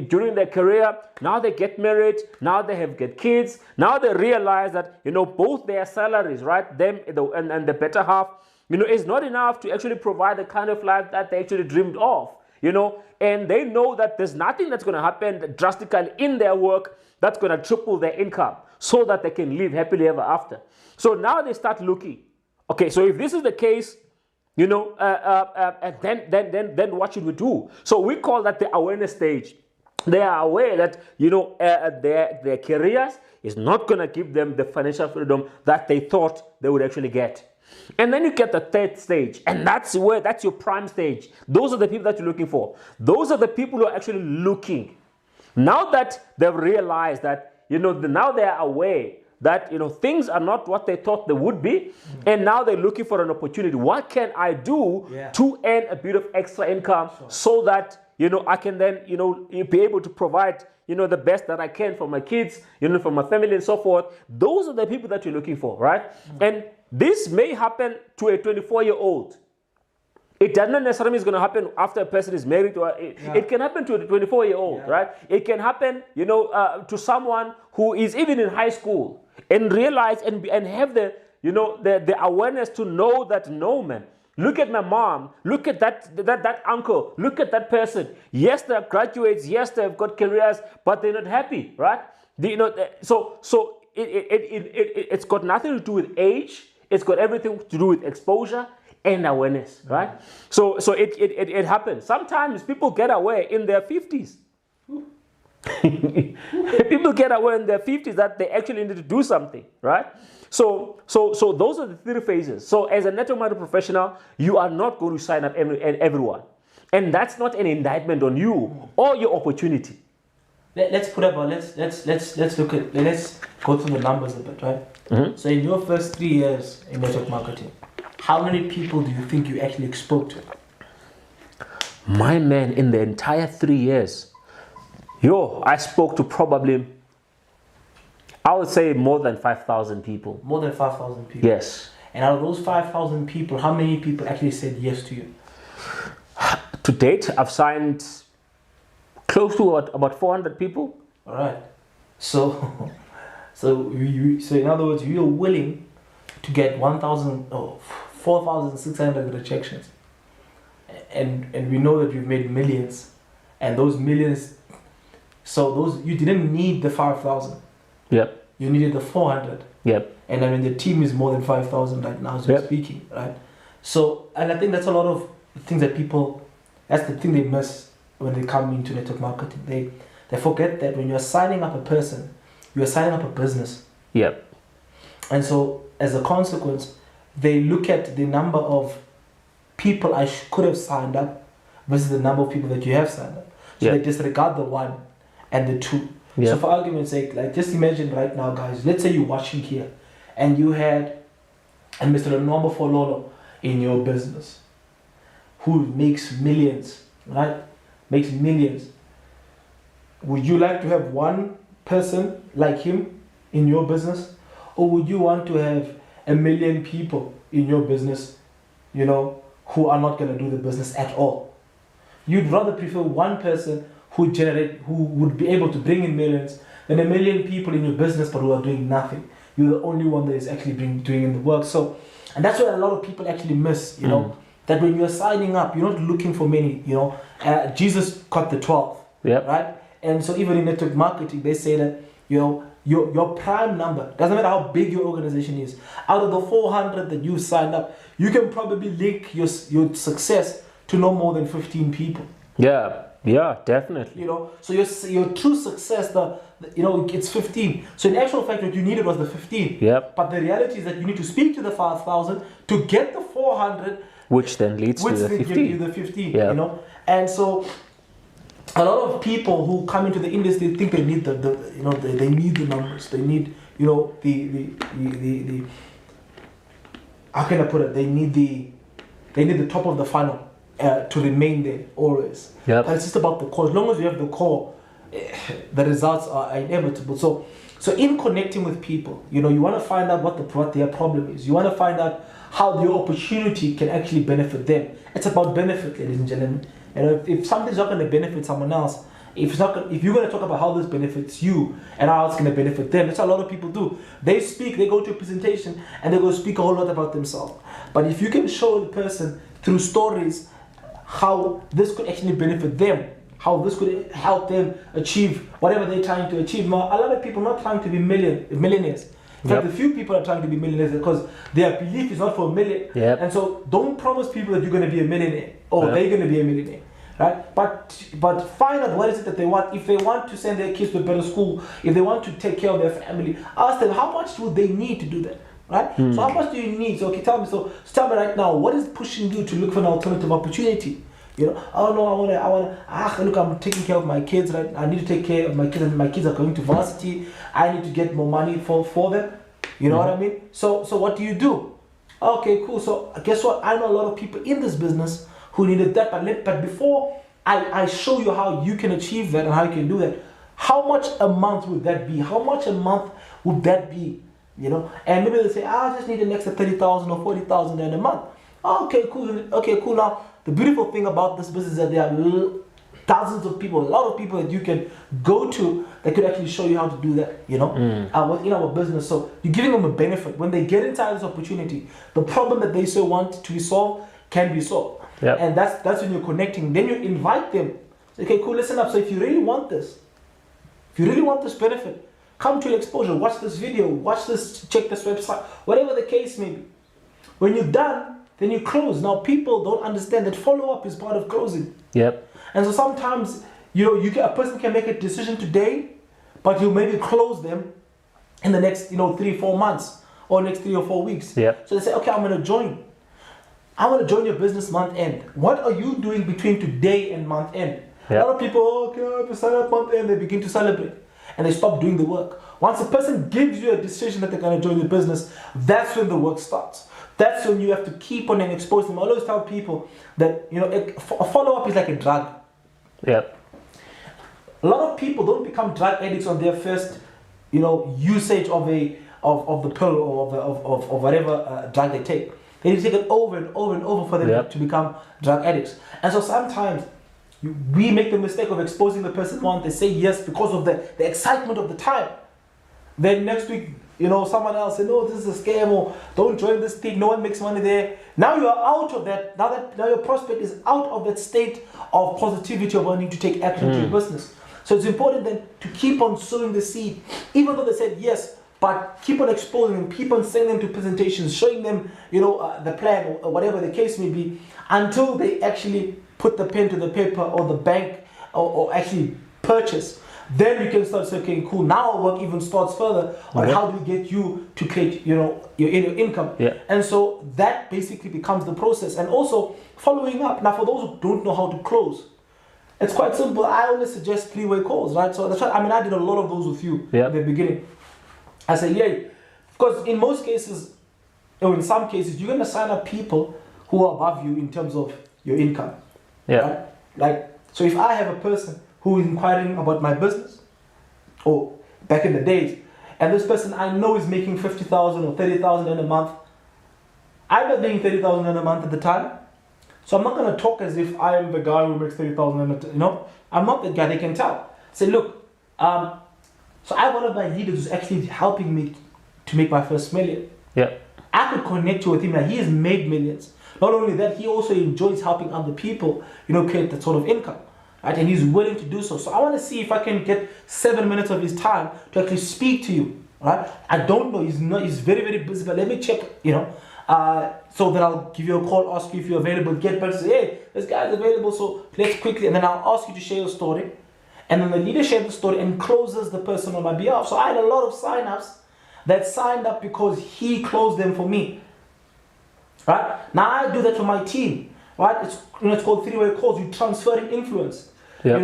during their career, now they get married, now they get kids, now they realize that, both their salaries, right, them and the better half, is not enough to actually provide the kind of life that they actually dreamed of. And they know that there's nothing that's going to happen drastically in their work that's going to triple their income so that they can live happily ever after. So now they start looking. Okay, so if this is the case, then what should we do? So we call that the awareness stage. They are aware that, their careers is not going to give them the financial freedom that they thought they would actually get. And then you get the 3rd stage, and that's your prime stage. Those are the people that you're looking for. Those are the people who are actually looking. Now that they've realized that, now they are aware that, you know, things are not what they thought they would be, and now they're looking for an opportunity. What can I do to earn a bit of extra income so that, you know, I can then, you know, be able to provide, you know, the best that I can for my kids, you know, for my family and so forth. Those are the people that you're looking for, right? And this may happen to a 24-year-old. It doesn't necessarily is going to happen after a person is married. It can happen to a 24-year-old, right? It can happen, you know, to someone who is even in high school and realize and have the, you know, the awareness to know that, no, man, look at my mom, look at that uncle, look at that person. Yes, they're graduates. Yes, they've got careers, but they're not happy, right? You know, so it's got nothing to do with age. It's got everything to do with exposure and awareness, right? So it happens. Sometimes people get away in their 50s. People get aware in their 50s that they actually need to do something, right? So those are the three phases. So as a network marketing professional, you are not going to sign up everyone. And that's not an indictment on you or your opportunity. Let's look at, let's go through the numbers a bit, right? So in your first 3 years in network marketing, how many people do you think you actually spoke to? My man, in the entire 3 years, I spoke to probably, I would say, more than 5,000 people. More than 5,000 people? Yes. And out of those 5,000 people, how many people actually said yes to you? To date, I've signed close to about 400 people. All right. So in other words, you're willing to get 4,600 rejections, and we know that you've made millions, and those millions. So those, you didn't need the 5,000. Yep. You needed the 400. Yep. And I mean, the team is more than 5,000 right now as we're speaking, right? So, and I think that's a lot of things that people, that's the thing they miss when they come into network marketing. They forget that when you're signing up a person, you're signing up a business. Yep. And so, as a consequence, they look at the number of people I could have signed up versus the number of people that you have signed up. So they disregard the 1 and the 2. So for argument's sake, like, just imagine right now, guys, let's say you're watching here and you had a Mr. Nombo Fololo in your business who makes millions, right? Makes millions. Would you like to have one person like him in your business? Or would you want to have 1 million people in your business, you know, who are not going to do the business at all? You'd rather prefer one person who would be able to bring in millions than 1 million people in your business but who are doing nothing. You're the only one that is actually doing in the work. So, and that's what a lot of people actually miss, you know, that when you're signing up, you're not looking for many, you know. Jesus got the 12, right? And so even in network marketing, they say that, you know, your prime number, doesn't matter how big your organization is, out of the 400 that you signed up, you can probably link your success to no more than 15 people. Yeah, definitely. You know, so your true success, you know, it's 15. So in actual fact, what you needed was the 15. But the reality is that you need to speak to the 5,000 to get the 400, which then leads to the 15. You the 15. You know, and so a lot of people who come into the industry think they need they need the numbers. They need, you know, the how can I put it? They need the top of the funnel. To remain there always. But it's just about the core. As long as you have the core, the results are inevitable. So in connecting with people, you know, you want to find out what their problem is. You want to find out how your opportunity can actually benefit them. It's about benefit, ladies and gentlemen. You know, if something's not going to benefit someone else, if you're going to talk about how this benefits you and how it's going to benefit them, that's what a lot of people do. They go to a presentation and they go speak a whole lot about themselves. But if you can show the person through stories how this could actually benefit them, how this could help them achieve whatever they're trying to achieve. Now, a lot of people are not trying to be millionaires. In fact, the few people are trying to be millionaires because their belief is not for a million. And so don't promise people that you're going to be a millionaire or they're going to be a millionaire. Right? But find out what is it that they want. If they want to send their kids to a better school, if they want to take care of their family, ask them how much do they need to do that. Right? So how much do you need? So tell me right now, what is pushing you to look for an alternative opportunity? You know, oh no, look, I'm taking care of my kids, right? I need to take care of my kids, and my kids are going to varsity. I need to get more money for them. You know what I mean? So what do you do? Okay, cool. So guess what? I know a lot of people in this business who needed that, but before I show you how you can achieve that and how you can do that, how much a month would that be? How much a month would that be? You know, and maybe they say, I just need an extra 30,000 or 40,000 in a month. Okay, cool. Okay, cool. Now, the beautiful thing about this business is that there are thousands of people, a lot of people that you can go to that could actually show you how to do that, you know, within our business. So you're giving them a benefit. When they get inside this opportunity, the problem that they so want to be solved can be solved. Yep. And that's when you're connecting. Then you invite them. Say, okay, cool, listen up. So if you really want this, benefit, come to exposure, watch this video, watch this, check this website, whatever the case may be. When you're done, then you close. Now people don't understand that follow-up is part of closing. Yep. And so sometimes, you know, a person can make a decision today, but you maybe close them in the next, 3-4 months or next 3 or 4 weeks. Yep. So they say, okay, I'm going to join. I want to join your business month end. What are you doing between today and month end? Yep. A lot of people, okay, I have to sign up month end, they begin to celebrate and they stop doing the work. Once a person gives you a decision that they're going to join your business, that's when the work starts. That's when you have to keep on and expose them. I always tell people that, a follow-up is like a drug. Yep. A lot of people don't become drug addicts on their first, usage of the pill or of whatever drug they take. They need to take it over and over and over for them to become drug addicts. And so sometimes we make the mistake of exposing the person once. They say yes because of the excitement of the time. Then next week, someone else said, no, this is a scam, or don't join this thing, no one makes money there. Now you are out of that. Now your prospect is out of that state of positivity of wanting to take action to your business. So it's important then to keep on sowing the seed, even though they said yes, but keep on exposing them, keep on sending them to presentations, showing them, the plan or whatever the case may be, until they actually put the pen to the paper or the bank or actually purchase. Then you can start saying, okay, cool, now our work even starts further on how do we get you to create, your income. Yeah. And so that basically becomes the process. And also following up. Now, for those who don't know how to close, it's quite simple. I only suggest 3-way calls, right? So that's why, I did a lot of those with you in the beginning. I said, yeah, because in most cases, or in some cases, you're going to sign up people who are above you in terms of your income. Yeah. Right? So if I have a person who is inquiring about my business, or back in the days, and this person I know is making 50,000 or 30,000 in a month, I'm not making 30,000 in a month at the time, so I'm not going to talk as if I am the guy who makes 30,000 in a I'm not the guy. They can tell. Say, look, so I have one of my leaders who's actually helping me to make my first million. Yeah. I could connect you with him. He has made millions. Not only that, he also enjoys helping other people, create that sort of income. Right? And he's willing to do so. So I want to see if I can get 7 minutes of his time to actually speak to you. Right? I don't know. He's very, very busy, but let me check, so then I'll give you a call, ask you if you're available, get back to say, hey, this guy's available, so let's quickly, and then I'll ask you to share your story. And then the leader shares the story and closes the person on my behalf. So I had a lot of sign-ups that signed up because he closed them for me. Right? Now I do that for my team. Right? It's called 3-way calls. You transferring influence. Yep.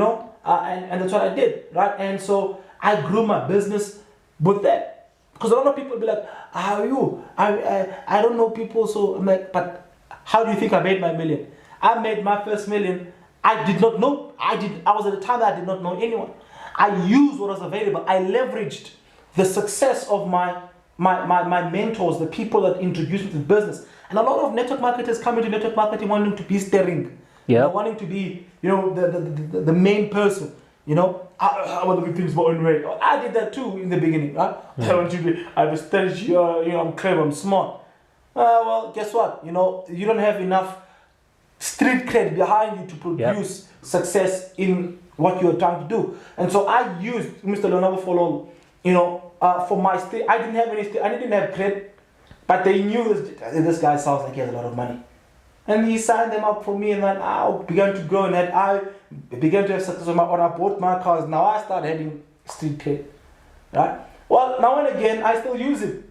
And that's what I did. Right? And so I grew my business with that. Because a lot of people be like, how are you? I don't know people, so I'm like, but how do you think I made my million? I made my first million. I did not know. I was at a time that I did not know anyone. I used what was available. I leveraged the success of my mentors, the people that introduced me to the business. And a lot of network marketers come into network marketing wanting to be steering. Yeah. Wanting to be, the main person. I want to do things my own way. I did that too in the beginning. Right? I want to be, I have a strategy, I'm clever, I'm smart. Well, guess what? You don't have enough street cred behind you to produce success in what you're trying to do. And so I used Mr. Leonardo Fololo, for my state. I didn't have cred, but they knew this guy sounds like he has a lot of money. And he signed them up for me, and then I began to grow, and then I began to have success on I bought my cars. Now I started having street cred, right? Well, now and again, I still use it,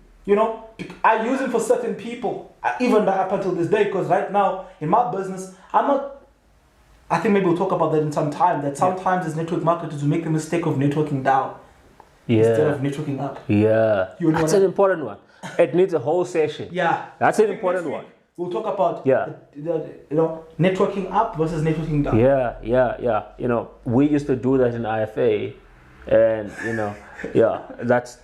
I use it for certain people, even up until this day, because right now, in my business, I'm not I think maybe we'll talk about that in some time. That sometimes as network marketers we make the mistake of networking down instead of networking up. Yeah. That's an important one. It needs a whole session. Yeah. That's an important one. We'll talk about the networking up versus networking down. Yeah. You know, we used to do that in IFA, and you know, that's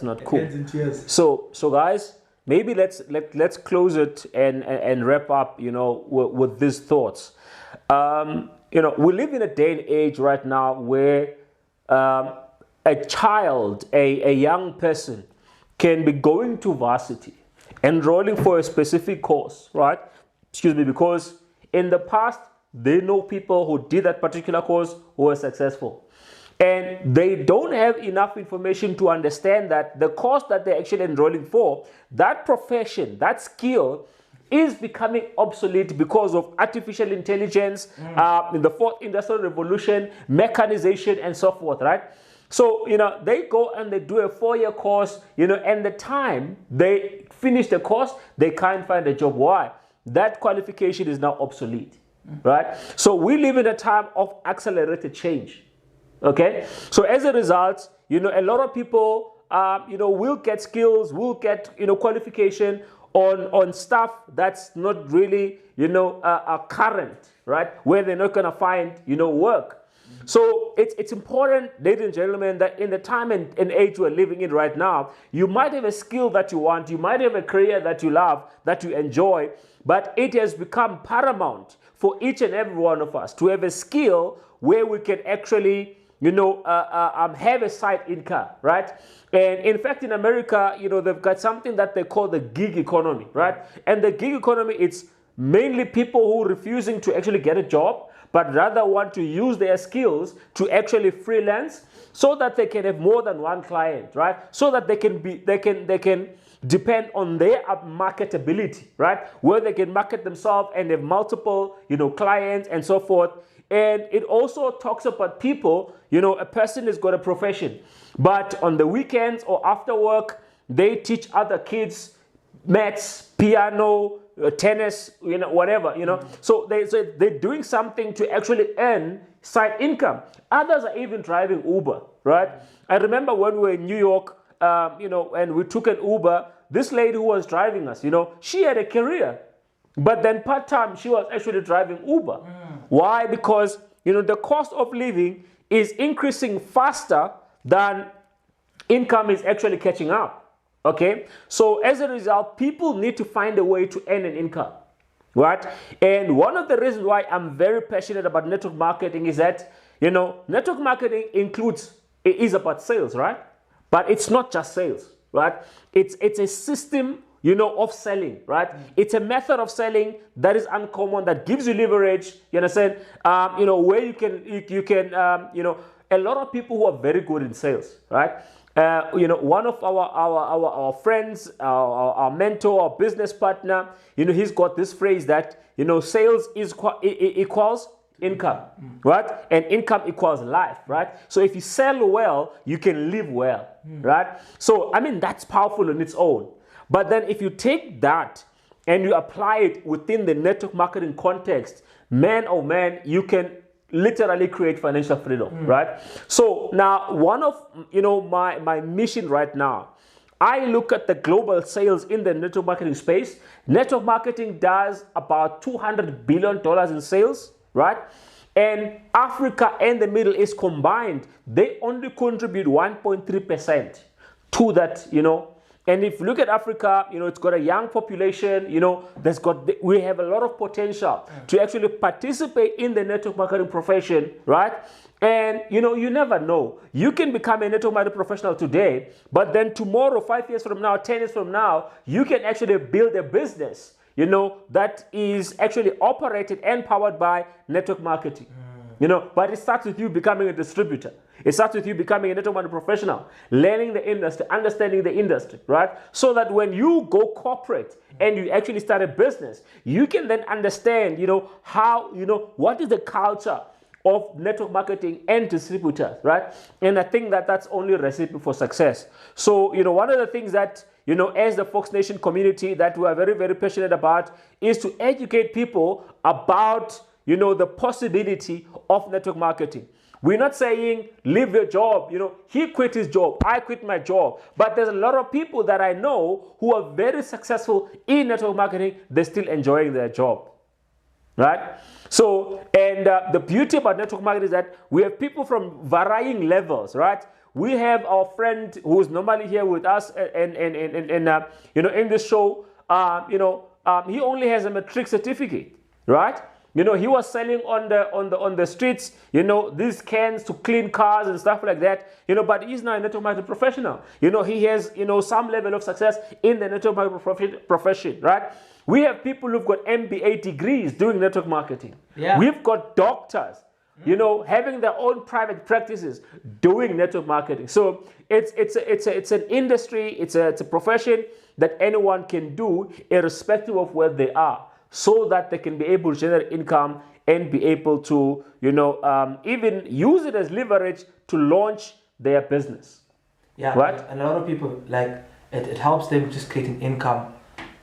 not cool. Heads and tears. So guys, maybe let's close it and wrap up. You know, with these thoughts. You know, we live in a day and age right now where a child, a young person, can be going to varsity, enrolling for a specific course, right? Because in the past, they know people who did that particular course who were successful. And they don't have enough information to understand that the course that they're actually enrolling for, that profession, that skill, is becoming obsolete because of artificial intelligence, in the fourth industrial revolution, mechanization, and so forth, right? So, you know, they go and they do a 4-year course, you know, and the time they finish the course, they can't find a job. Why? That qualification is now obsolete, right? So we live in a time of accelerated change, okay? So as a result, you know, a lot of people, you know, will get skills, will get, you know, qualification on stuff that's not really, you know, current, right? Where they're not going to find, you know, work. So it's important, ladies and gentlemen, that in the time and age we're living in right now, you might have a skill that you want, you might have a career that you love, that you enjoy, but it has become paramount for each and every one of us to have a skill where we can actually, you know, have a side income, right? And in fact, in America, you know, they've got something that they call the gig economy, right? And the gig economy, it's mainly people who are refusing to actually get a job, but rather want to use their skills to actually freelance so that they can have more than one client, right? So that they can depend on their marketability, right? Where they can market themselves and have multiple, you know, clients and so forth. And it also talks about people, you know, a person has got a profession, but on the weekends or after work, they teach other kids maths, piano, tennis, you know, whatever, you know. So they're doing something to actually earn side income. Others are even driving Uber, right? I remember when we were in New York, you know, and we took an Uber, this lady who was driving us, you know, she had a career, but then part-time she was actually driving Uber. Why? Because, you know, the cost of living is increasing faster than income is actually catching up. Okay, so as a result, people need to find a way to earn an income, right? And one of the reasons why I'm very passionate about network marketing is that, you know, network marketing is about sales, right? But it's not just sales, right? It's a system, you know, of selling, right? It's a method of selling that is uncommon, that gives you leverage, you understand? You know, where you can, you know, a lot of people who are very good in sales, right? You know, one of our friends, our mentor, our business partner, you know, he's got this phrase that, you know, sales equals income, right? And income equals life, right? So if you sell well, you can live well, right? So, I mean, that's powerful on its own. But then if you take that and you apply it within the network marketing context, man, oh man, you can literally create financial freedom, right? So now one of, you know, my mission right now, I look at the global sales in the network marketing space. Network marketing does about $200 billion in sales, right? And Africa and the Middle East combined, they only contribute 1.3% to that, you know. And if you look at Africa, you know, it's got a young population, you know, we have a lot of potential to actually participate in the network marketing profession, right? And, you know, you never know. You can become a network marketing professional today, but then tomorrow, 5 years from now, 10 years from now, you can actually build a business, you know, that is actually operated and powered by network marketing. You know, but it starts with you becoming a distributor. It starts with you becoming a network marketing professional, learning the industry, understanding the industry, right? So that when you go corporate and you actually start a business, you can then understand, you know, how, you know, what is the culture of network marketing and distributors, right? And I think that that's only a recipe for success. So, you know, one of the things that, you know, as the Fox Nation community that we are very, very passionate about is to educate people about, the possibility of network marketing. We're not saying leave your job. He quit his job, I quit my job. But there's a lot of people that I know who are very successful in network marketing. They're still enjoying their job, right? So, and the beauty about network marketing is that we have people from varying levels, right? We have our friend who's normally here with us in this show. He only has a matric certificate, right? He was selling on the streets, these cans to clean cars and stuff like that, but he's now a network marketing professional. He has, some level of success in the network marketing profession, right? We have people who've got MBA degrees doing network marketing. Yeah. We've got doctors, having their own private practices doing network marketing. So it's an industry, it's a profession that anyone can do irrespective of where they are, so that they can be able to generate income and be able to, even use it as leverage to launch their business. Yeah, right? And a lot of people, like, it helps them just creating income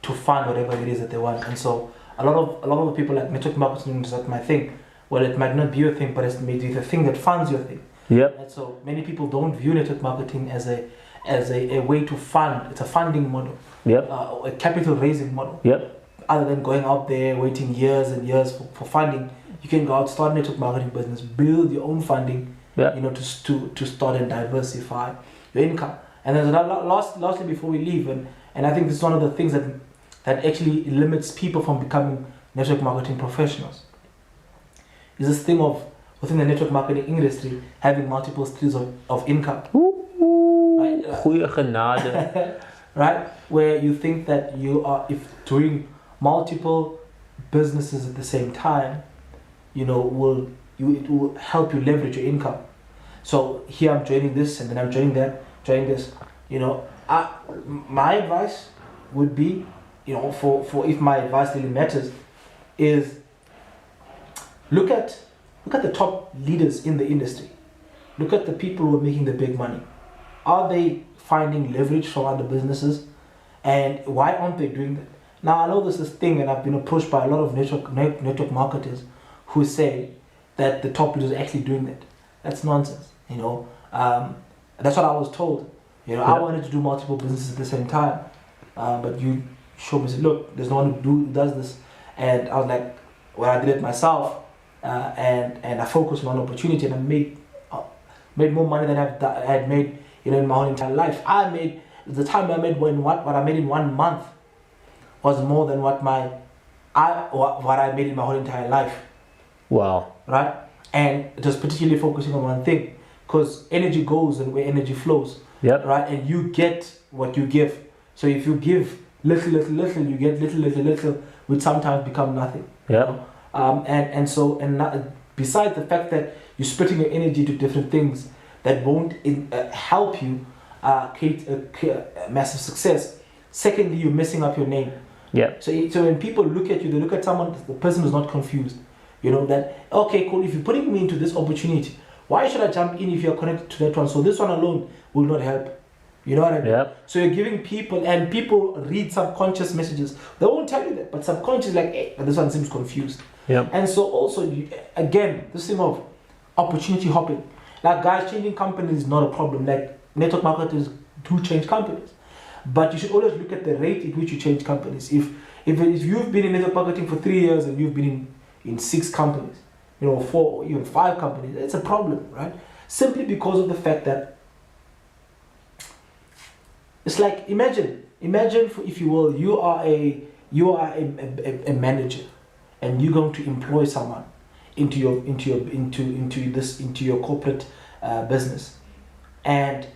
to fund whatever it is that they want. And so a lot of the people, like, network marketing is not my thing. Well, it might not be your thing, but it's maybe the thing that funds your thing. Yep. And so many people don't view network marketing as a way to fund. It's a funding model. Yep. A capital raising model. Yep. Other than going out there waiting years and years for funding, you can go out, start a network marketing business, build your own funding, to start and diversify your income. And there's lastly before we leave, and I think this is one of the things that actually limits people from becoming network marketing professionals, is this thing of, within the network marketing industry, having multiple streams of income. Goeie genade. Right? Where you think that you are, if doing multiple businesses at the same time, it will help you leverage your income. So here I'm joining this, and then I'm joining that, joining this. My advice would be, for if my advice really matters, is look at the top leaders in the industry. Look at the people who are making the big money. Are they finding leverage from other businesses, and why aren't they doing that? Now, I know there's this thing, and I've been approached by a lot of network marketers who say that the top leaders are actually doing that. That's nonsense. That's what I was told. I wanted to do multiple businesses at the same time, but you showed me, said, look, there's no one who does this. And I was like, well, I did it myself, and I focused on opportunity, and I made more money than I had made in my whole entire life. The time I made what I made in 1 month was more than what I made in my whole entire life. Wow. Right? And just particularly focusing on one thing, because energy goes and where energy flows. Yep. Right? And you get what you give. So if you give little, you get little, which sometimes become nothing. Yeah. Besides the fact that you're splitting your energy to different things that won't help you create a massive success. Secondly, you're messing up your name. Yeah. So when people look at you, they look at someone, the person who's not confused. That, okay, cool, if you're putting me into this opportunity, why should I jump in if you're connected to that one? So this one alone will not help. You know what I mean? Yeah. So you're giving people, and people read subconscious messages. They won't tell you that, but subconscious, like, hey, but this one seems confused. Yeah. And so also, again, this thing of opportunity hopping. Like, guys, changing companies is not a problem. Like, network marketers do change companies. But you should always look at the rate at which you change companies. If you've been in network marketing for 3 years and you've been in 6 companies, 4, even 5 companies, it's a problem, right? Simply because of the fact that it's like, imagine, if you will, you are a manager, and you're going to employ someone into your corporate business, and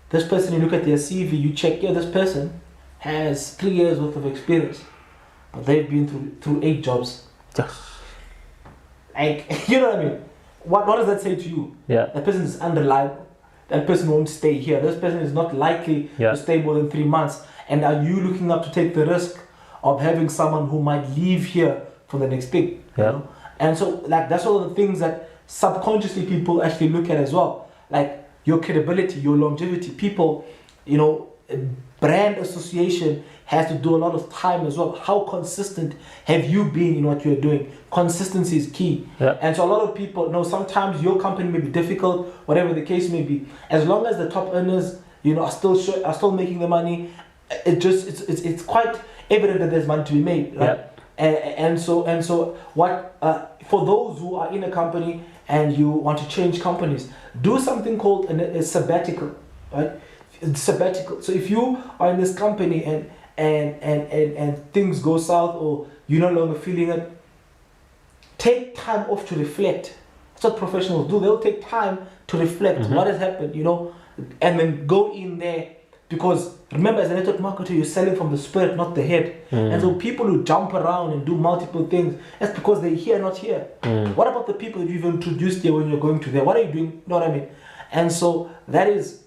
this person, you look at their CV, you check, this person has 3 years worth of experience, but they've been through 8 jobs. Like, you know what I mean? What does that say to you? Yeah. That person is unreliable. That person won't stay here. This person is not likely to stay more than 3 months. And are you looking up to take the risk of having someone who might leave here for the next thing? Yeah. And so, like, that's all the things that subconsciously people actually look at as well. Like, your credibility, your longevity. People, brand association has to do a lot of time as well. How consistent have you been in what you're doing? Consistency is key. Yeah. And so a lot of people, sometimes your company may be difficult, whatever the case may be. As long as the top earners, are still making the money, it's quite evident that there's money to be made, right? Yeah. And so what for those who are in a company and you want to change companies, do something called a sabbatical, right? Sabbatical. So if you are in this company and things go south or you're no longer feeling it, take time off to reflect. That's what professionals do. They'll take time to reflect what has happened, and then go in there. Because remember, as a network marketer, you're selling from the spirit, not the head. And so people who jump around and do multiple things, that's because they're here, not here. What about the people that you've introduced here when you're going to there? What are you doing? You know what I mean? And so that is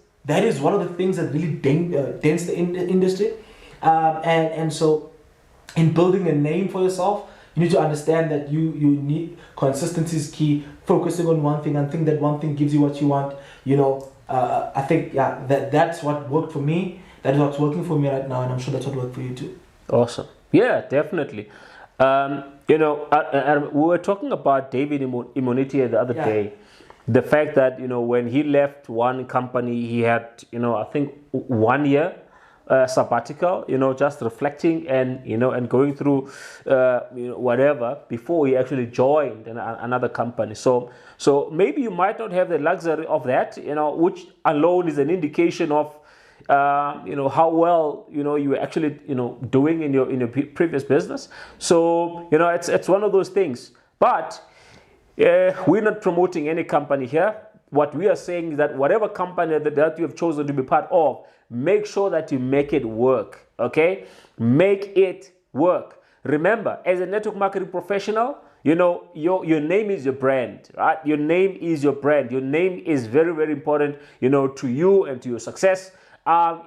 one of the things that really dents the industry. And so in building a name for yourself, you need to understand that you need consistency is key. Focusing on one thing and think that one thing gives you what you want. I think that's what worked for me. That is what's working for me right now, and I'm sure that's what worked for you too. Awesome. Yeah, definitely. We were talking about David Immunity the other day. The fact that when he left one company, he had I think 1 year sabbatical. Just reflecting and going through whatever before he actually joined another company. So maybe you might not have the luxury of that. Which alone is an indication of how well you were actually doing in your previous business. So it's one of those things. But we're not promoting any company here. What we are saying is that whatever company that you have chosen to be part of, make sure that you make it work. Okay, make it work. Remember, as a network marketing professional, your name is your brand, right? Your name is your brand. Your name is very, very important, to you and to your success. So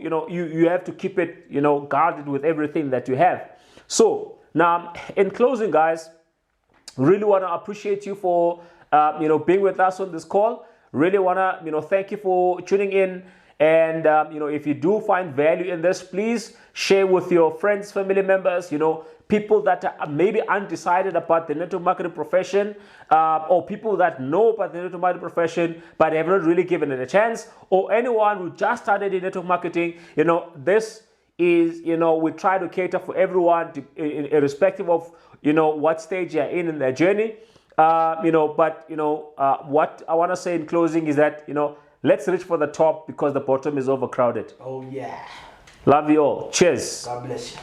you have to keep it, guarded with everything that you have. So now, in closing, guys, really want to appreciate you for being with us on this call. Really want to thank you for tuning in. And if you do find value in this, please share with your friends, family members, people that are maybe undecided about the network marketing profession, or people that know about the network marketing profession but have not really given it a chance, or anyone who just started in network marketing. This is, we try to cater for everyone, irrespective of what stage you're in their journey. What I want to say in closing is that let's reach for the top, because the bottom is overcrowded. Oh yeah. Love you all. Cheers. God bless you.